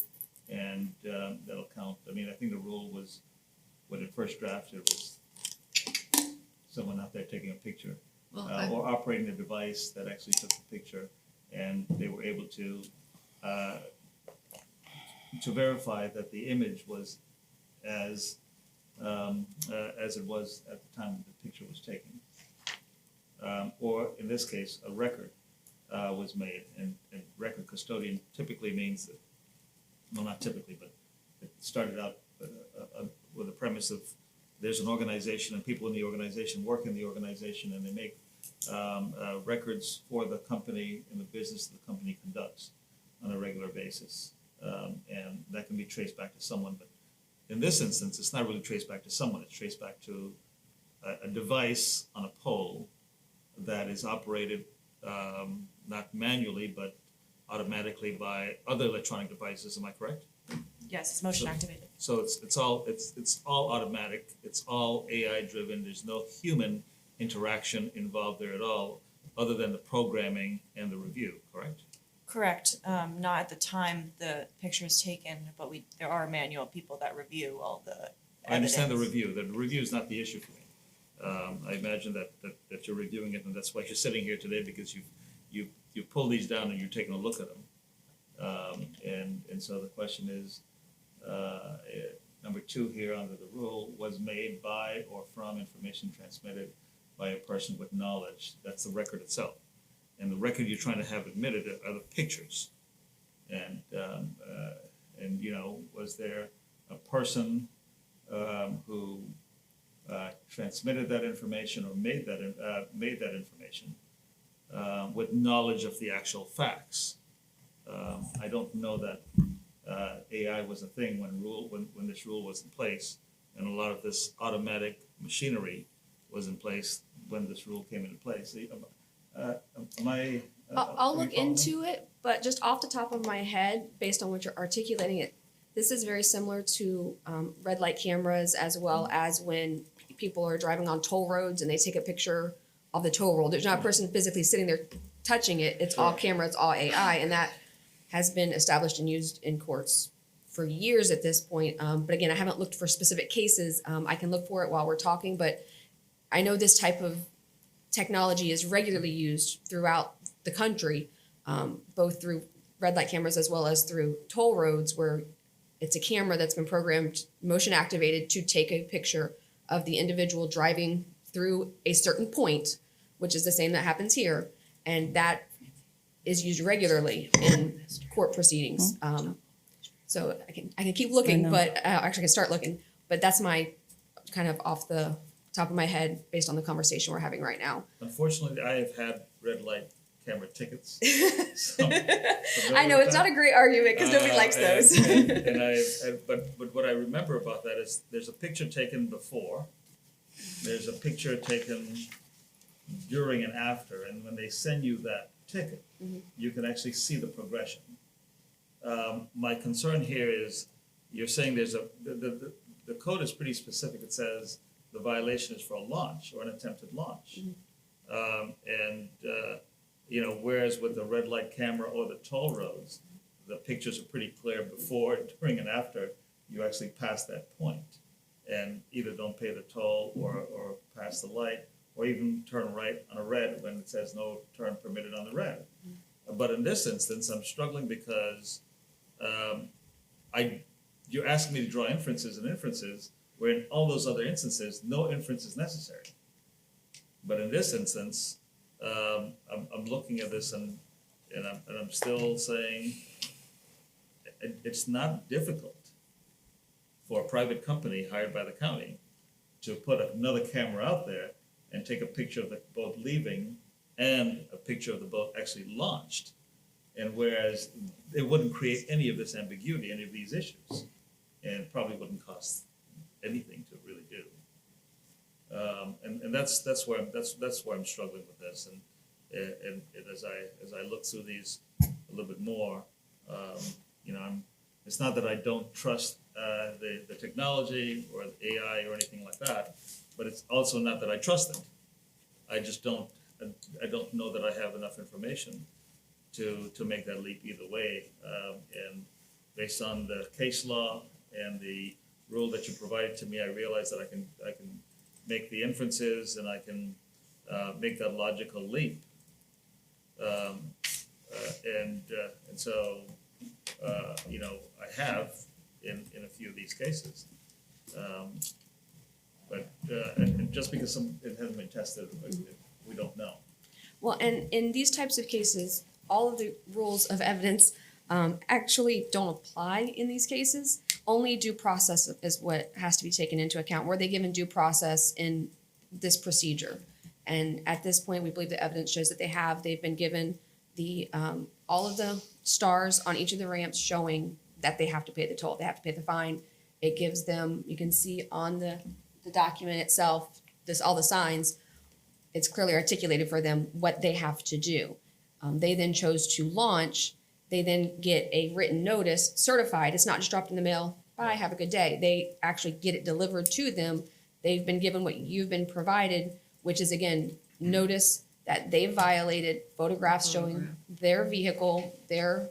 and that'll count. I mean, I think the rule was, when it first drafted, was someone out there taking a picture Well, or operating the device that actually took the picture, and they were able to verify that the image was as it was at the time the picture was taken. Or in this case, a record was made, and record custodian typically means that, well, not typically, but it started out with a premise of there's an organization and people in the organization work in the organization, and they make records for the company and the business that the company conducts on a regular basis. And that can be traced back to someone, but in this instance, it's not really traced back to someone. It's traced back to a device on a pole that is operated not manually, but automatically by other electronic devices. Am I correct? Yes, it's motion activated. So it's all automatic. It's all AI driven. There's no human interaction involved there at all, other than the programming and the review. Correct? Correct. Not at the time the picture is taken, but there are manual people that review all the evidence. I understand the review. The review is not the issue for me. I imagine that you're reviewing it, and that's why you're sitting here today, because you pull these down and you're taking a look at them. And so the question is, number 2 here under the rule, was made by or from information transmitted by a person with knowledge. That's the record itself. And the record you're trying to have admitted are the pictures. And was there a person who transmitted that information or made that information with knowledge of the actual facts? I don't know that AI was a thing when this rule was in place, and a lot of this automatic machinery was in place when this rule came into place. I'll look into it, but just off the top of my head, based on what you're articulating it, this is very similar to red light cameras, as well as when people are driving on toll roads and they take a picture of the toll road. There's not a person physically sitting there touching it. It's all camera, it's all AI, and that has been established and used in courts for years at this point. But again, I haven't looked for specific cases. I can look for it while we're talking, but I know this type of technology is regularly used throughout the country. both through red light cameras as well as through toll roads where it's a camera that's been programmed, motion activated to take a picture of the individual driving through a certain point, which is the same that happens here. And that is used regularly in court proceedings. So I can keep I looking, know. but actually I can start looking. But that's my kind of off the top of my head based on the conversation we're having right now. Unfortunately, I have had red light camera tickets. So, I know it's not a great argument because nobody likes those. But what I remember about that is there's a picture taken before, there's a picture taken during and after, and when they send you that ticket, you can actually see the progression. My concern here is you're saying there's the code is pretty specific. It says the violation is for a launch or an attempted launch. Whereas with the red light camera or the toll roads, the pictures are pretty clear before, during, and after you actually pass that point, and either don't pay the toll or pass the light, or even turn right on a red when it says no turn permitted on the red. But in this instance, I'm struggling because you're asking me to draw inferences, where in all those other instances, no inference is necessary. But in this instance, I'm looking at this and I'm still saying it's not difficult for a private company hired by the county to put another camera out there and take a picture of the boat leaving and a picture of the boat actually launched. And whereas it wouldn't create any of this ambiguity, any of these issues, and probably wouldn't cost anything to really do. And that's where I'm struggling with this. And as I look through these a little bit more, it's not that I don't trust the technology or the AI or anything like that, but it's also not that I trust them. I just don't know that I have enough information to make that leap either way. And based on the case law and the rule that you provided to me, I realize that I can make the inferences and I can make that logical leap. And so I have in a few of these cases. But just because it hasn't been tested, we don't know. Well, and in these types of cases, all of the rules of evidence actually don't apply in these cases. Only due process is what has to be taken into account. Were they given due process in this procedure? And at this point, we believe the evidence shows that they have. They've been given the all of the stars on each of the ramps showing that they have to pay the toll. They have to pay the fine. It gives them, you can see on the document itself, all the signs, it's clearly articulated for them what they have to do. They then chose to launch. They then get a written notice certified. It's not just dropped in the mail. Bye, have a good day. They actually get it delivered to them. They've been given what you've been provided, which is, again, notice that they violated photographs showing their vehicle, their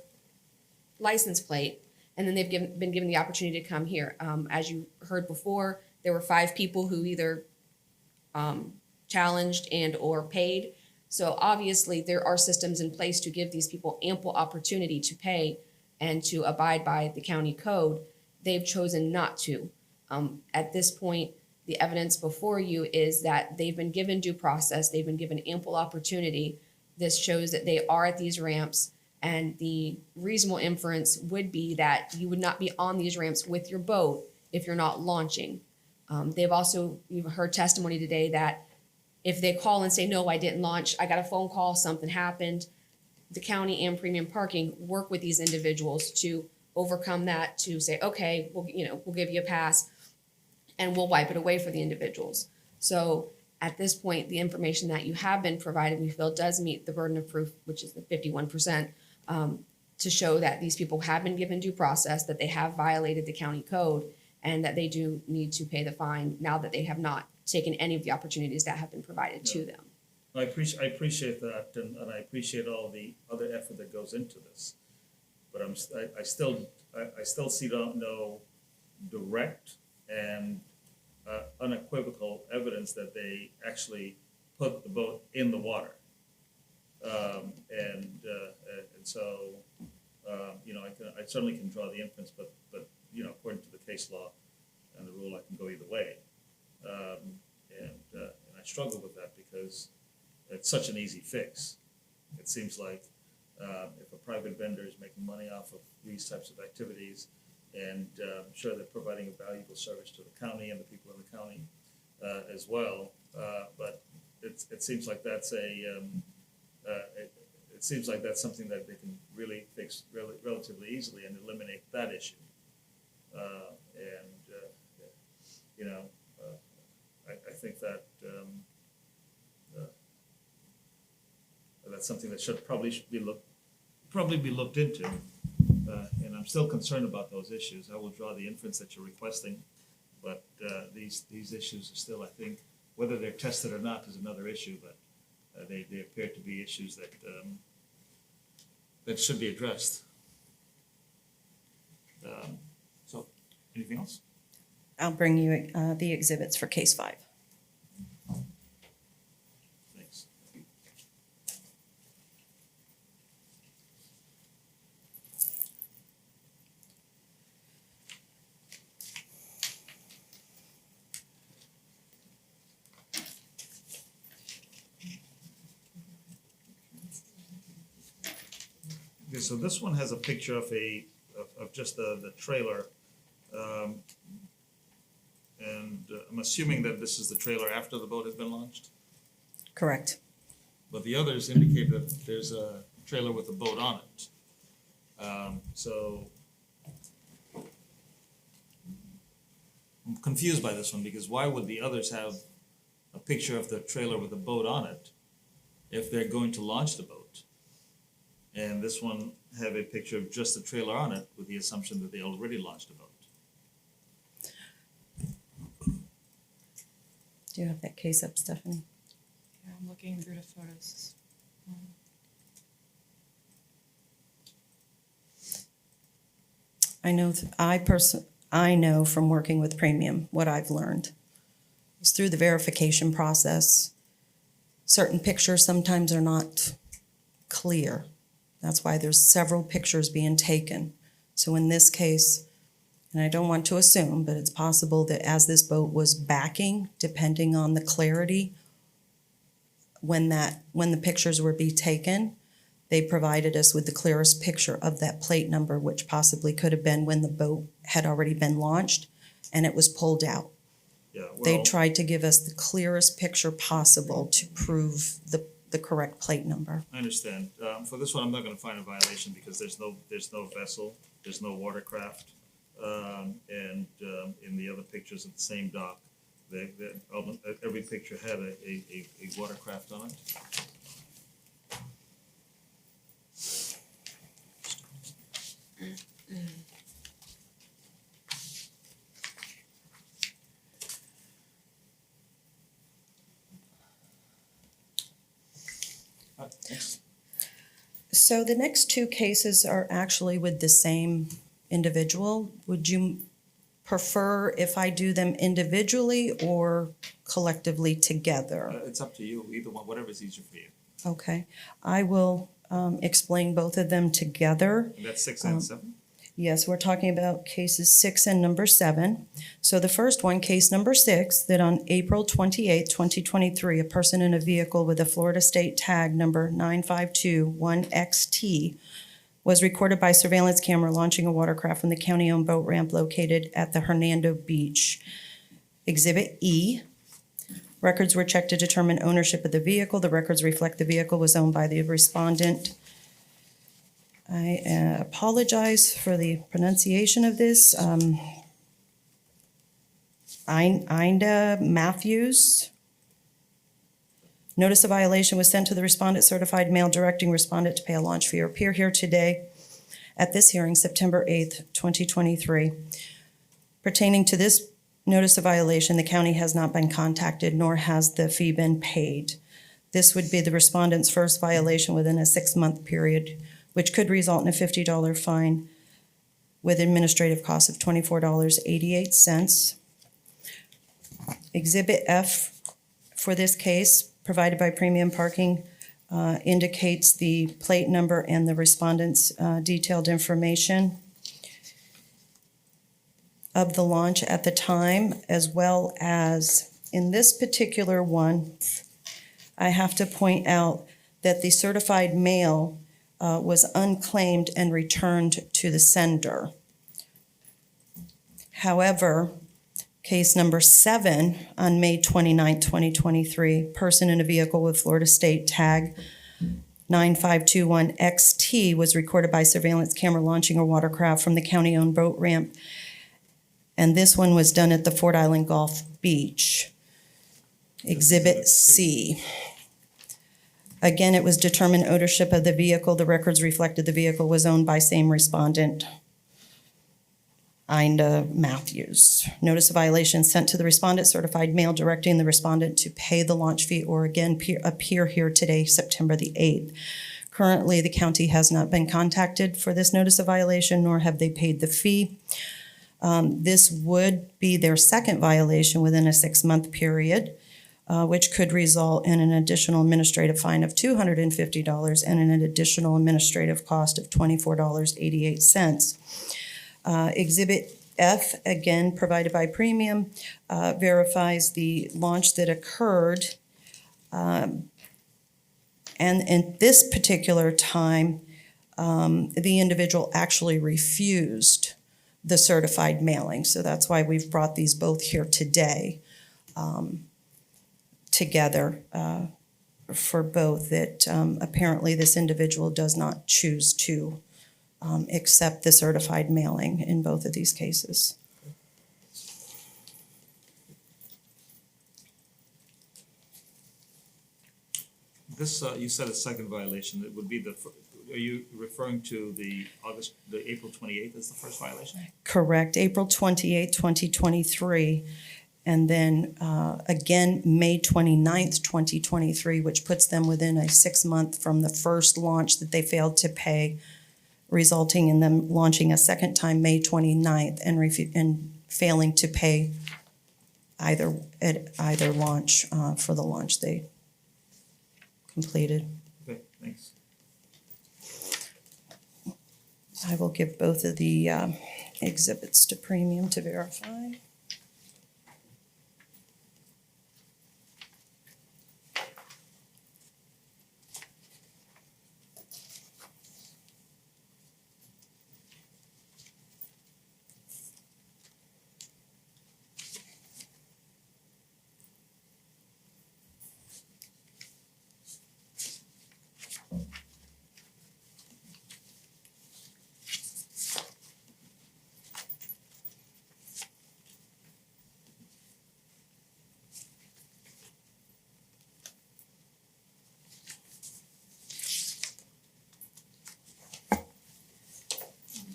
license plate, and then they've been given the opportunity to come here. As you heard before, there were 5 people who either challenged and or paid. So obviously there are systems in place to give these people ample opportunity to pay and to abide by the county code. They've chosen not to. At this point, the evidence before you is that they've been given due process. They've been given ample opportunity. This shows that they are at these ramps, and the reasonable inference would be that you would not be on these ramps with your boat if you're not launching. You've heard testimony today that if they call and say, no, I didn't launch, I got a phone call, something happened, the county and premium parking work with these individuals to overcome that, to say, okay, we'll give you a pass and we'll wipe it away for the individuals. So at this point, the information that you have been provided, we feel does meet the burden of proof, which is the 51%, to show that these people have been given due process, that they have violated the county code, and that they do need to pay the fine now that they have not taken any of the opportunities that have been provided to them. I appreciate that, and I appreciate all the other effort that goes into this. But I still see no direct and unequivocal evidence that they actually put the boat in the water. so, I certainly can draw the inference, but, according to the case law and the rule, I can go either way. And I struggle with that because it's such an easy fix. It seems like, if a private vendor is making money off of these types of activities, and sure, they're providing a valuable service to the county and the people in the county as well, but it seems like that's it seems like that's something that they can really fix relatively easily and eliminate that issue. I think that that's something that should be looked into. And I'm still concerned about those issues. I will draw the inference that you're requesting, but these issues are still, I think, whether they're tested or not is another issue, but they appear to be issues that should be addressed. So, anything else? I'll bring you the exhibits for case 5. Thanks. Okay, so this one has a picture of just the trailer. And I'm assuming that this is the trailer after the boat has been launched? Correct. But the others indicate that there's a trailer with a boat on it. So I'm confused by this one because why would the others have a picture of the trailer with a boat on it if they're going to launch the boat? And this one have a picture of just the trailer on it with the assumption that they already launched the boat. Do you have that case up, Stephanie? Yeah, I'm looking through the photos. I know from working with Premium what I've learned is through the verification process. Certain pictures sometimes are not clear. That's why there's several pictures being taken. So in this case, and I don't want to assume, but it's possible that as this boat was backing, depending on the clarity, when the pictures were being taken, they provided us with the clearest picture of that plate number, which possibly could have been when the boat had already been launched and it was pulled out. Yeah, They well, tried to give us the clearest picture possible to prove the correct plate number. I understand. For this one, I'm not gonna find a violation because there's no vessel, there's no watercraft. And in the other pictures of the same dock, every picture had a watercraft on it. Next. So the next two cases are actually with the same individual. Would you prefer if I do them individually or collectively together? It's up to you, either one, whatever's easier for you. Okay, I will explain both of them together. And that's 6 and 7? Yes, we're talking about cases 6 and number 7. So the first one, case number 6, that on April 28th, 2023, a person in a vehicle with a Florida state tag number 9521XT was recorded by surveillance camera launching a watercraft from the county-owned boat ramp located at the Hernando Beach. Exhibit E. Records were checked to determine ownership of the vehicle. The records reflect the vehicle was owned by the respondent. I apologize for the pronunciation of this. Inda Matthews. Notice of violation was sent to the respondent certified mail directing respondent to pay a launch fee or appear here today at this hearing, September 8th, 2023. Pertaining to this notice of violation, the county has not been contacted nor has the fee been paid. This would be the respondent's first violation within a 6-month period, which could result in a $50 fine with administrative costs of $24.88. Exhibit F for this case, provided by Premium Parking, indicates the plate number and the respondent's detailed information of the launch at the time, as well as in this particular one, I have to point out that the certified mail was unclaimed and returned to the sender. However, case number 7 on May 29, 2023, person in a vehicle with Florida State tag 9521XT was recorded by surveillance camera launching a watercraft from the county-owned boat ramp. And this one was done at the Fort Island Gulf Beach. Exhibit C. Again, it was determined ownership of the vehicle. The records reflected the vehicle was owned by same respondent, Inda Matthews. Notice of violation sent to the respondent, certified mail directing the respondent to pay the launch fee or again appear here today, September the 8th. Currently, the county has not been contacted for this notice of violation, nor have they paid the fee. This would be their second violation within a 6-month period, which could result in an additional administrative fine of $250 and an additional administrative cost of $24.88. Exhibit F, again provided by Premium, verifies the launch that occurred. And in this particular time, the individual actually refused the certified mailing. So that's why we've brought these both here today together for both, that apparently this individual does not choose to accept the certified mailing in both of these cases. This, you said a second violation, it would be are you referring to the April 28th as the first violation? Correct, April 28, 2023, and then again, May 29th, 2023, which puts them within a 6-month from the first launch that they failed to pay, resulting in them launching a second time, May 29th, and failing to pay either launch for the launch they completed. Okay, thanks. I will give both of the exhibits to Premium to verify.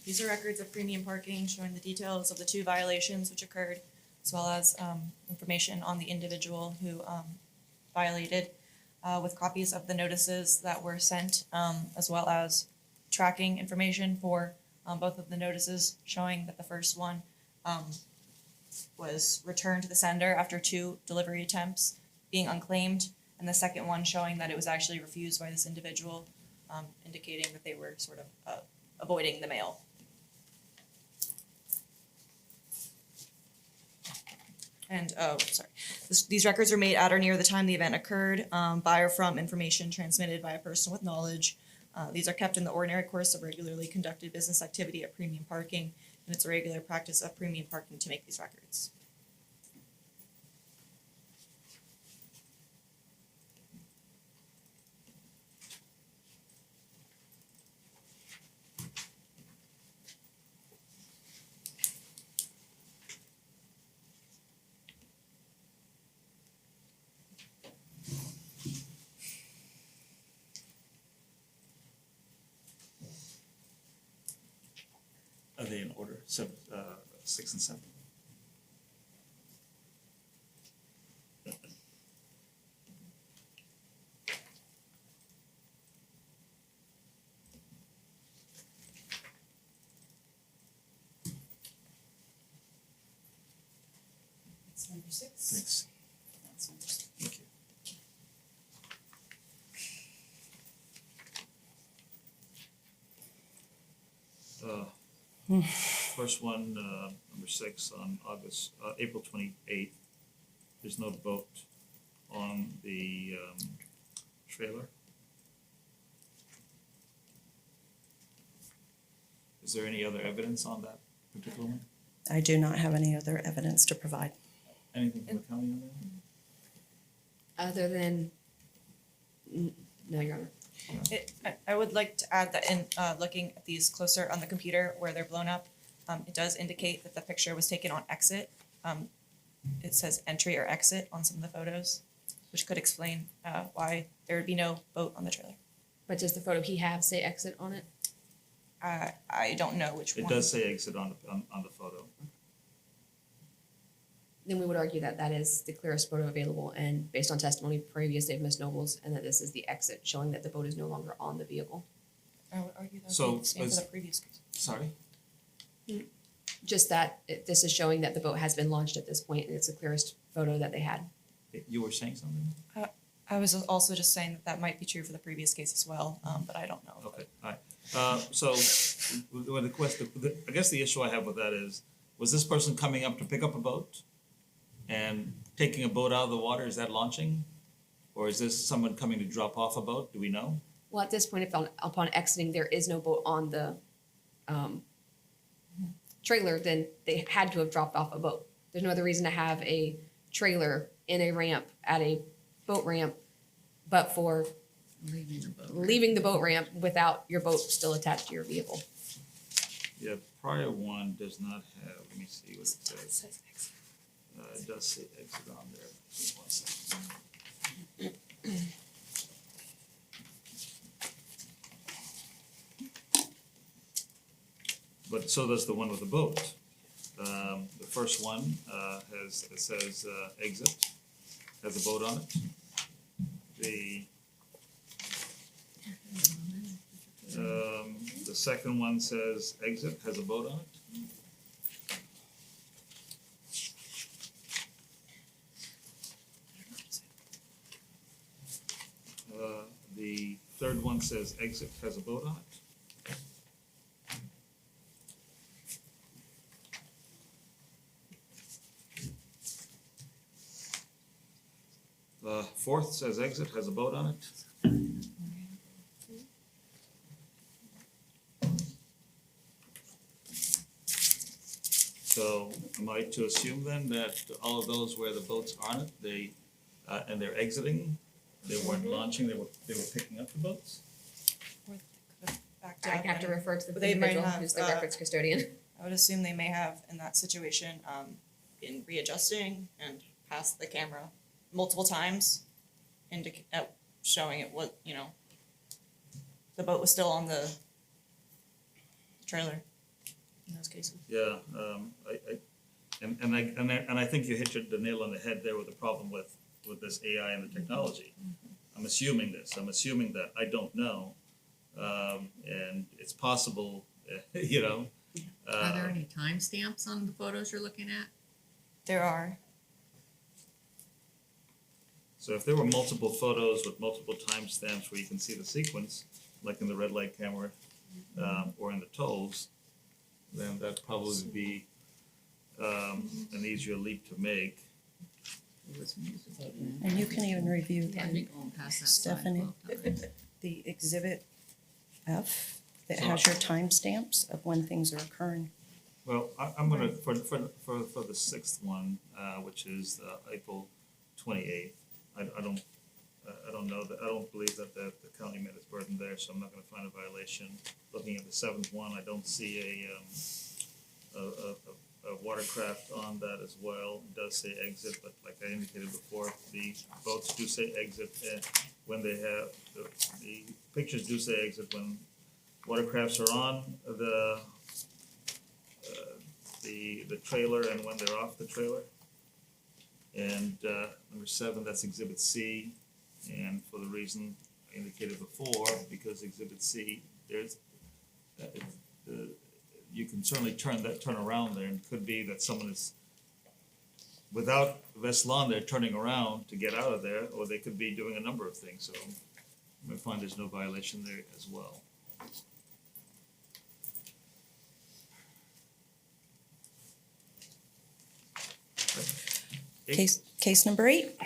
These are records of premium parking showing the details of the 2 violations which occurred, as well as information on the individual who violated, with copies of the notices that were sent, as well as tracking information for both of the notices, showing that the first one was returned to the sender after 2 delivery attempts being unclaimed, and the second one showing that it was actually refused by this individual, indicating that they were sort of avoiding the mail. And, these records are made at or near the time the event occurred, by or from information transmitted by a person with knowledge. These are kept in the ordinary course of regularly conducted business activity at Premium Parking, and it's a regular practice of Premium Parking to make these records. Are they in order, 6 and 7? It's number 6. Thanks. That's number 6. Thank you. First one, number 6 on April 28th. There's no boat on the trailer. Is there any other evidence on that particular one? I do not have any other evidence to provide. Anything from the county on that? Other than, no, Your Honor. I would like to add that in looking at these closer on the computer where they're blown up, it does indicate that the picture was taken on exit. It says entry or exit on some of the photos, which could explain why there would be no boat on the trailer. But does the photo he have say exit on it? I don't know which one. It does say exit on the photo. Then we would argue that that is the clearest photo available and based on testimony previously of Ms. Nobles, and that this is the exit showing that the boat is no longer on the vehicle. I would argue that So, would stand for is- the previous case. Sorry? Just that this is showing that the boat has been launched at this point and it's the clearest photo that they had. You were saying something? I was also just saying that might be true for the previous case as well, but I don't know. Okay, all right. So, with the question, I guess the issue I have with that is, was this person coming up to pick up a boat and taking a boat out of the water? Is that launching? Or is this someone coming to drop off a boat? Do we know? Well, at this point, upon exiting, there is no boat on the trailer, then they had to have dropped off a boat. There's no other reason to have a trailer in a ramp at a boat ramp, but for Leaving the boat. leaving the boat ramp without your boat still attached to your vehicle. Yeah, prior one does not have, let me see what it says. It does say exit on there. Give me 1 second. But so does the one with the boat. The first one it says exit, has a boat on it. The second one says exit, has a boat on it. The third one says exit, has a boat on it. Fourth says exit, has a boat on it. So am I to assume then that all of those where the boats are on it, and they're exiting, they weren't launching, they were picking up the boats? Backed I up have to and- refer to the But they might individual have, who's the records custodian. I would assume they may have, in that situation, been readjusting and passed the camera multiple times, showing it what, the boat was still on the trailer in those cases. Yeah, I think you hit the nail on the head there with the problem with this AI and the technology. I'm assuming that, I don't know, and it's possible, Are there any timestamps on the photos you're looking at? There are. So if there were multiple photos with multiple timestamps where you can see the sequence, like in the red light camera, or in the tolls, then that'd probably be an easier leap to make. And you can even review Can't be going past that side Stephanie. 12 times. the Exhibit F that has your timestamps of when things are occurring. Well, I'm gonna, for the sixth one, which is April 28th, I don't know that, I don't believe that the county met its burden there, so I'm not gonna find a violation. Looking at the seventh one, I don't see a watercraft on that as well. It does say exit, but like I indicated before, the boats do say exit when they have, the pictures do say exit when watercrafts are on the trailer and when they're off the trailer. And number 7, that's Exhibit C, and for the reason I indicated before, because Exhibit C, there's you can certainly turn around there, and it could be that someone is without vessel on there turning around to get out of there, or they could be doing a number of things, so I'm gonna find there's no violation there as well. Case number 8.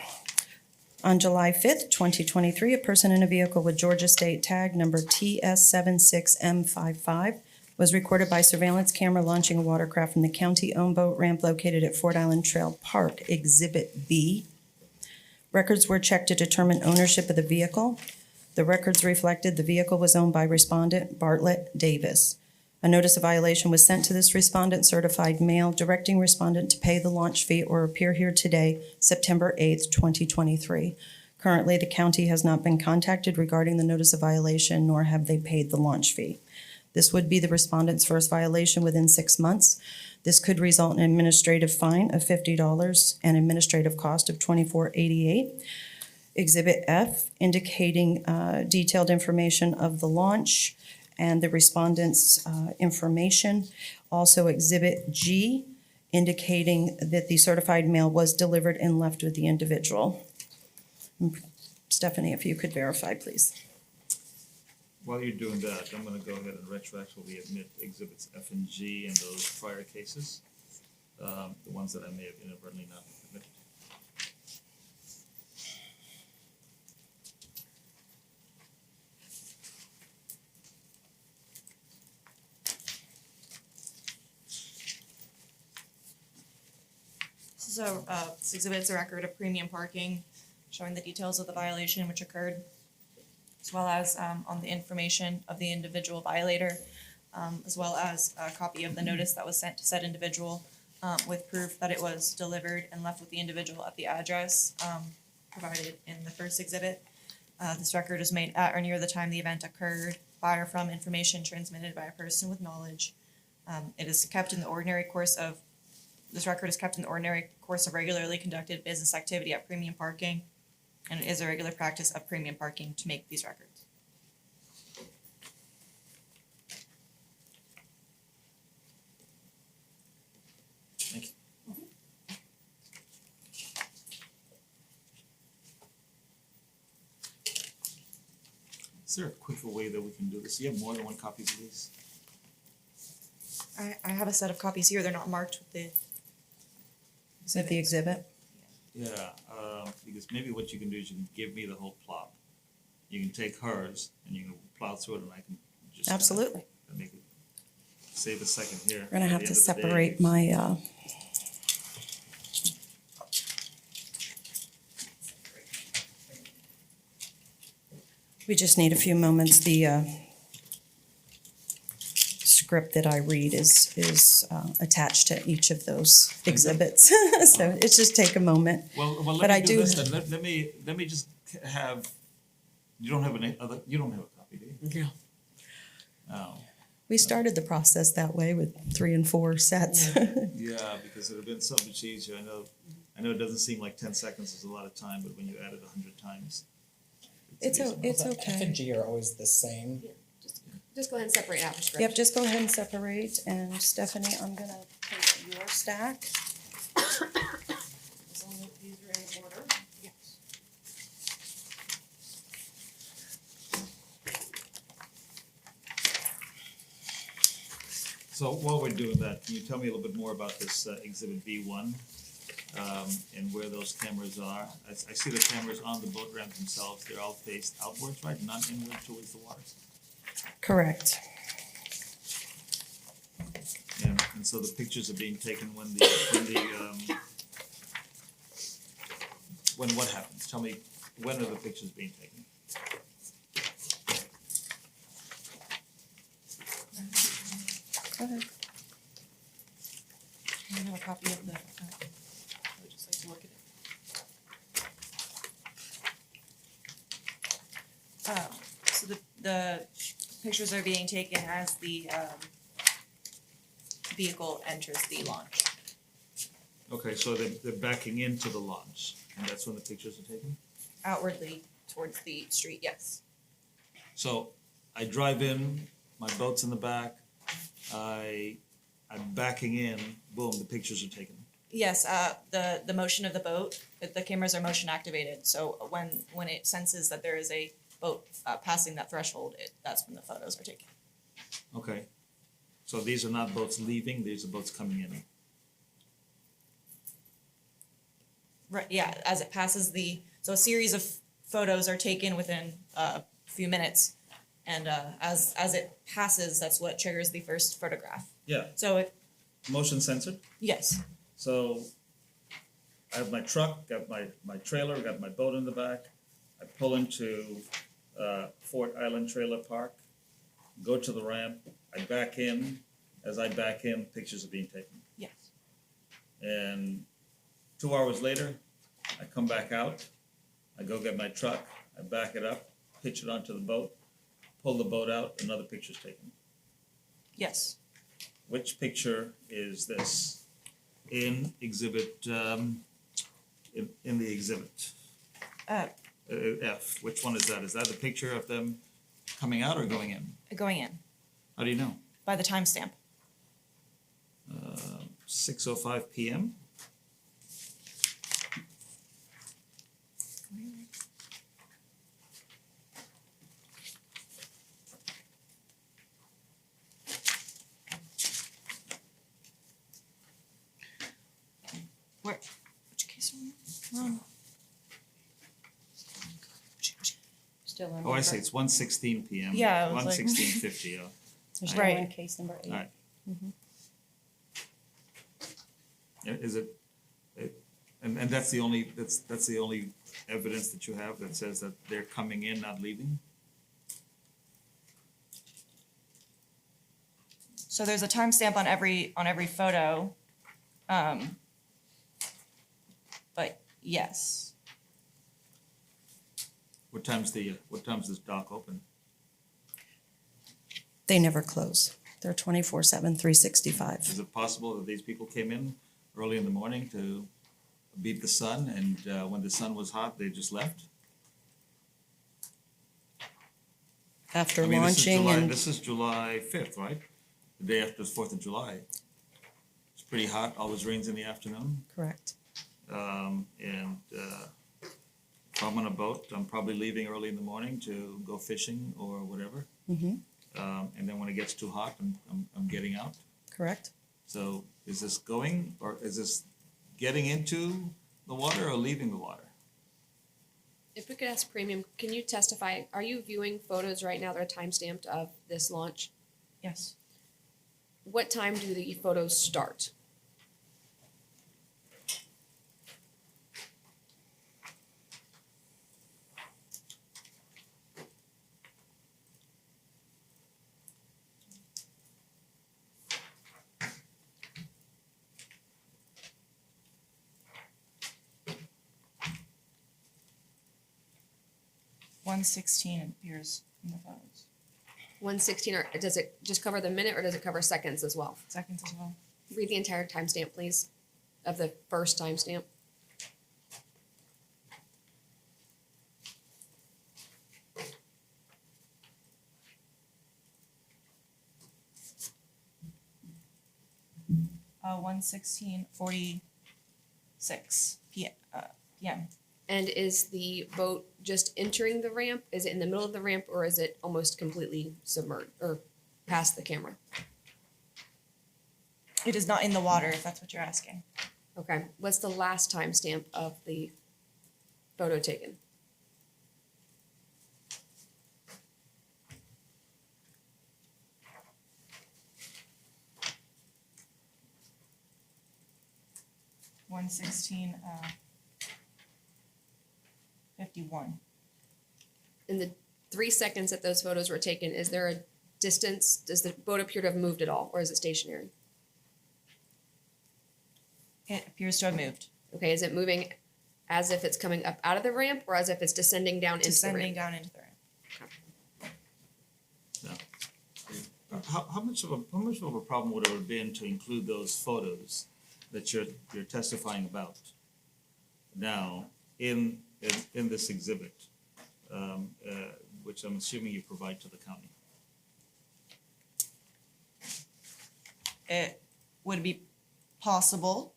On July 5th, 2023, a person in a vehicle with Georgia State tag number TS76M55 was recorded by surveillance camera launching a watercraft from the county-owned boat ramp located at Fort Island Trail Park, Exhibit B. Records were checked to determine ownership of the vehicle. The records reflected the vehicle was owned by respondent Bartlett Davis. A notice of violation was sent to this respondent certified mail directing respondent to pay the launch fee or appear here today, September 8th, 2023. Currently, the county has not been contacted regarding the notice of violation, nor have they paid the launch fee. This would be the respondent's first violation within 6 months. This could result in an administrative fine of $50 and administrative cost of $24.88. Exhibit F indicating detailed information of the launch and the respondent's information. Also Exhibit G indicating that the certified mail was delivered and left with the individual. Stephanie, if you could verify, please. While you're doing that, I'm gonna go ahead and retroactively admit exhibits F and G in those prior cases, the ones that I may have inadvertently not admitted. This exhibits a record of premium parking showing the details of the violation which occurred, as well as on the information of the individual violator, as well as a copy of the notice that was sent to said individual with proof that it was delivered and left with the individual at the address provided in the first exhibit. This record is made at or near the time the event occurred by or from information transmitted by a person with knowledge. This record is kept in the ordinary course of regularly conducted business activity at premium parking, and it is a regular practice of premium parking to make these records. Thank you. Is there a quicker way that we can do this? Do you have more than one copy of these? I have a set of copies here, they're not marked with the With the exhibit? Yeah, because maybe what you can do is you can give me the whole plot. You can take hers and you can plow through it and I can just. Absolutely. Make it, save a second here. We're gonna have to separate my, we just need a few moments. The script that I read is attached to each of those exhibits. So it's just take a moment. Well, But I let me do do- this then. Let me just have, you don't have you don't have a copy, do you? No. Oh, We started the process that way with 3 and 4 sets. yeah, because it would have been so much easier. I know it doesn't seem like 10 seconds is a lot of time, but when you add it 100 times. It's reasonable. It's F okay. and G are always the same. Just go ahead and separate out for script. Yep, just go ahead and separate, and Stephanie, I'm gonna take your stack. As long as these are in order. Yes. So while we're doing that, can you tell me a little bit more about this exhibit B1 and where those cameras are? I see the cameras on the boat ramp themselves. They're all faced outwards, right? Not inward towards the water. Correct. And so the pictures are being taken when what happens? Tell me, when are the pictures being taken? Go ahead. I have a copy of the, I would just like to look at it. So the pictures are being taken as the vehicle enters the launch. Okay, so they're backing into the launch, and that's when the pictures are taken? Outwardly towards the street, yes. So I drive in, my boat's in the back, I'm backing in, boom, the pictures are taken. Yes, the motion of the boat, the cameras are motion activated, so when it senses that there is a boat passing that threshold, that's when the photos are taken. Okay. So these are not boats leaving, these are boats coming in. Right, yeah, as it passes so a series of photos are taken within a few minutes. And as it passes, that's what triggers the first photograph. Yeah, So motion censored. yes, So I have my truck, got my trailer, got my boat in the back. I pull into Fort Island Trailer Park, go to the ramp, I back in. As I back in, pictures are being taken. yes. And 2 hours later, I come back out, I go get my truck, I back it up, pitch it onto the boat, pull the boat out, another picture's taken. Yes. Which picture is this in exhibit, in the exhibit? Uh, F, which one is that? Is that the picture of them coming out or going in? going in How do you know? by the timestamp. 6:05 PM? Where? Which case are we on? Still on. Oh, I see, it's 1:16 PM. Yeah, I was like- 1:16:50, oh. There's Right. still on case number 8. Alright. Is it, and that's the only, that's the only evidence that you have that says that they're coming in, not leaving? So there's a timestamp on every photo. But yes, What time's this dock open? They never close. They're 24/7, 365. Is it possible that these people came in early in the morning to beat the sun and when the sun was hot, they just left? After I mean, launching and this is July 5th, right? The day after the 4th of July. It's pretty hot, always rains in the afternoon. correct. And if I'm on a boat, I'm probably leaving early in the morning to go fishing or whatever. Mhm. And then when it gets too hot, I'm getting out. Correct. So is this going, or is this getting into the water or leaving the water? If we could ask Premium, can you testify, are you viewing photos right now that are timestamped of this launch? yes. What time do the photos start? Appears in the photos. 1:16, or does it just cover the minute or does it cover seconds as well? Seconds as well. Read the entire timestamp, please, of the first timestamp. Uh, 1:16:46 p.m. And is the boat just entering the ramp? Is it in the middle of the ramp or is it almost completely submerged or past the camera? It is not in the water, if that's what you're asking. Okay, what's the last timestamp of the photo taken? One 51. In the 3 seconds that those photos were taken, is there a distance? Does the boat appear to have moved at all or is it stationary? It appears to have moved. Okay, is it moving as if it's coming up out of the ramp or as if it's descending down into the Descending ramp? down into the ramp. How much of a problem would it have been to include those photos that you're testifying about now in this exhibit, which I'm assuming you provide to the county? It would be possible.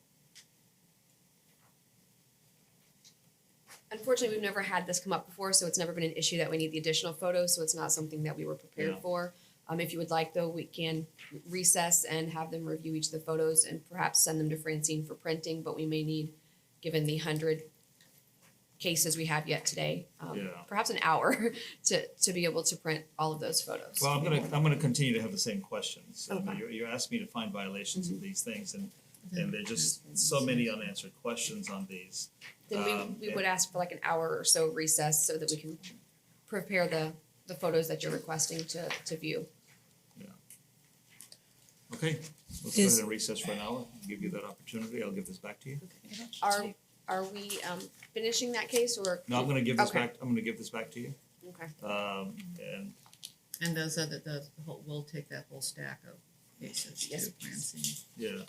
Unfortunately, we've never had this come up before, so it's never been an issue that we need the additional photos, so it's not something that we were prepared Yeah. for. If you would like, though, we can recess and have them review each of the photos and perhaps send them to Francine for printing, but we may need given the 100 cases we have yet today. Yeah. Perhaps an hour to be able to print all of those photos. Well, I'm gonna continue to have the same questions. I mean, Okay. you're asking me to find violations of these things, and there's just so many unanswered questions on these. Then we would ask for like an hour or so recess so that we can prepare the photos that you're requesting to view. Okay, let's go Is- ahead and recess for an hour, give you that opportunity, I'll give this back to you. Are we finishing that case or? No, I'm gonna give this Okay. back, I'm gonna give this back to you. Okay. And And those other, we'll take that whole stack of cases Yes, too, Francine. yeah,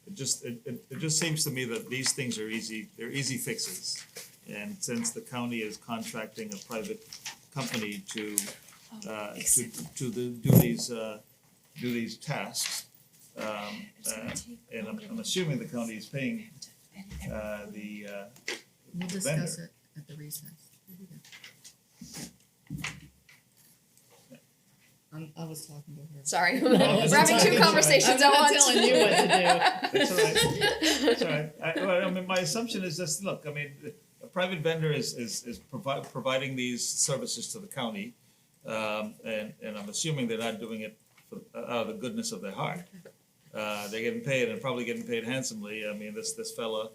it just seems to me that these things are easy, they're easy fixes. And since the county is contracting a private company to do these tasks, and I'm assuming the county is paying We'll discuss it at the recess. I was talking to her. Sorry, No, we're this is having two fine. conversations I'm at not once. telling you what to do. That's all right. That's all right. Well, I mean, my assumption is just, look, I mean, a private vendor is providing these services to the county. And I'm assuming they're not doing it out of the goodness of their heart. They're getting paid and probably getting paid handsomely. I mean, this fella,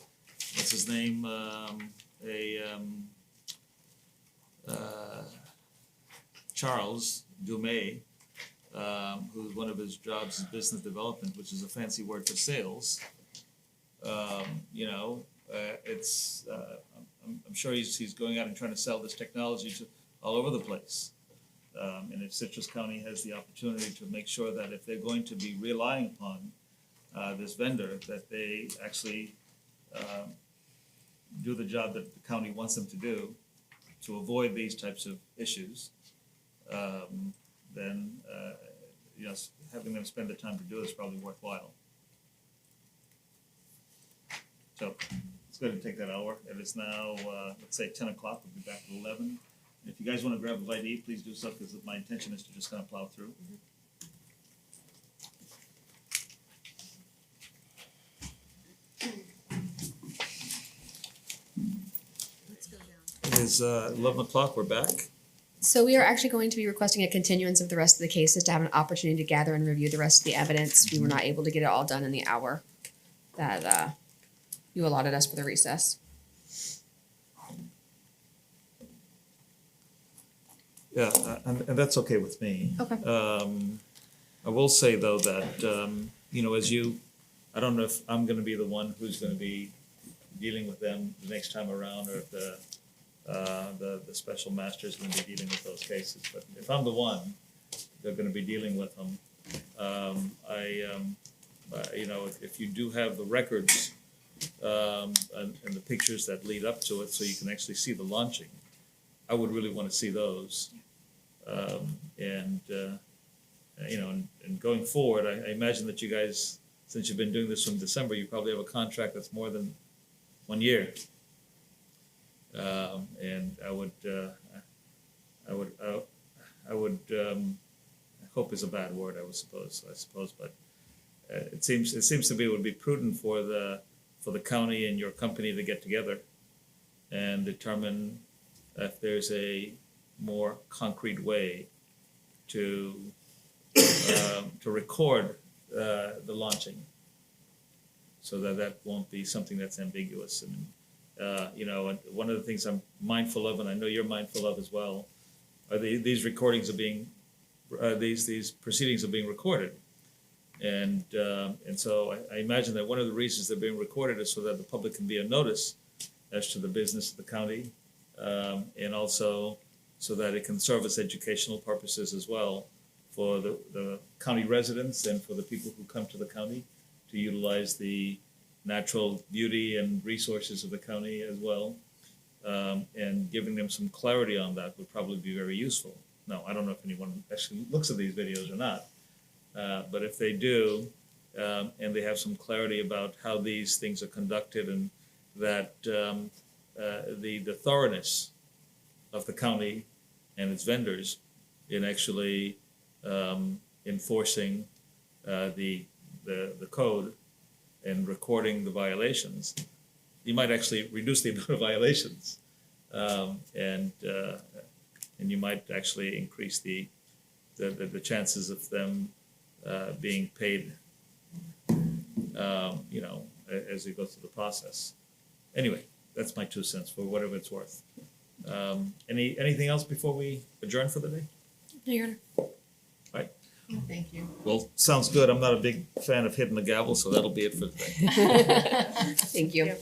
what's his name? Charles Dumais, who's one of his jobs is business development, which is a fancy word for sales. You know, it's I'm sure he's going out and trying to sell this technology to all over the place. And if Citrus County has the opportunity to make sure that if they're going to be relying upon this vendor, that they actually do the job that the county wants them to do to avoid these types of issues, then yes, having them spend the time to do it is probably worthwhile. So let's go ahead and take that hour. It is now, let's say 10 o'clock. We'll be back at 11. And if you guys want to grab a bite to eat, please do so, because my intention is to just kind of plow through. It is 11 o'clock. We're back. So we are actually going to be requesting a continuance of the rest of the cases to have an opportunity to gather and review the rest of the evidence. We were not able to get it all done in the hour that you allotted us for the recess. Yeah, and that's okay with me. Okay. I will say though that, you know, I don't know if I'm gonna be the one who's gonna be dealing with them the next time around, or if the special master is gonna be dealing with those cases, but if I'm the one, they're gonna be dealing with them. You know, if you do have the records, and the pictures that lead up to it, so you can actually see the launching, I would really wanna see those. You know, and going forward, I imagine that you guys, since you've been doing this from December, you probably have a contract that's more than 1 year. And I hope is a bad word, I suppose, but it seems to me it would be prudent for the county and your company to get together and determine if there's a more concrete way to record the launching, so that won't be something that's ambiguous. And you know, and one of the things I'm mindful of, and I know you're mindful of as well, are these recordings are being these proceedings are being recorded, and so I imagine that one of the reasons they're being recorded is so that the public can be on notice as to the business of the county, and also so that it can serve as educational purposes as well for the county residents and for the people who come to the county to utilize the natural beauty and resources of the county as well. And giving them some clarity on that would probably be very useful. Now, I don't know if anyone actually looks at these videos or not, but if they do, and they have some clarity about how these things are conducted, and that the thoroughness of the county and its vendors in actually enforcing the code and recording the violations, you might actually reduce the amount of violations. And you might actually increase the chances of them being paid, you know, as we go through the process. Anyway, that's my 2 cents for whatever it's worth. Anything else before we adjourn for the day? No, Your Honor. Right. Thank you. Well, sounds good. I'm not a big fan of hitting the gavel, so that'll be it for today. Thank you.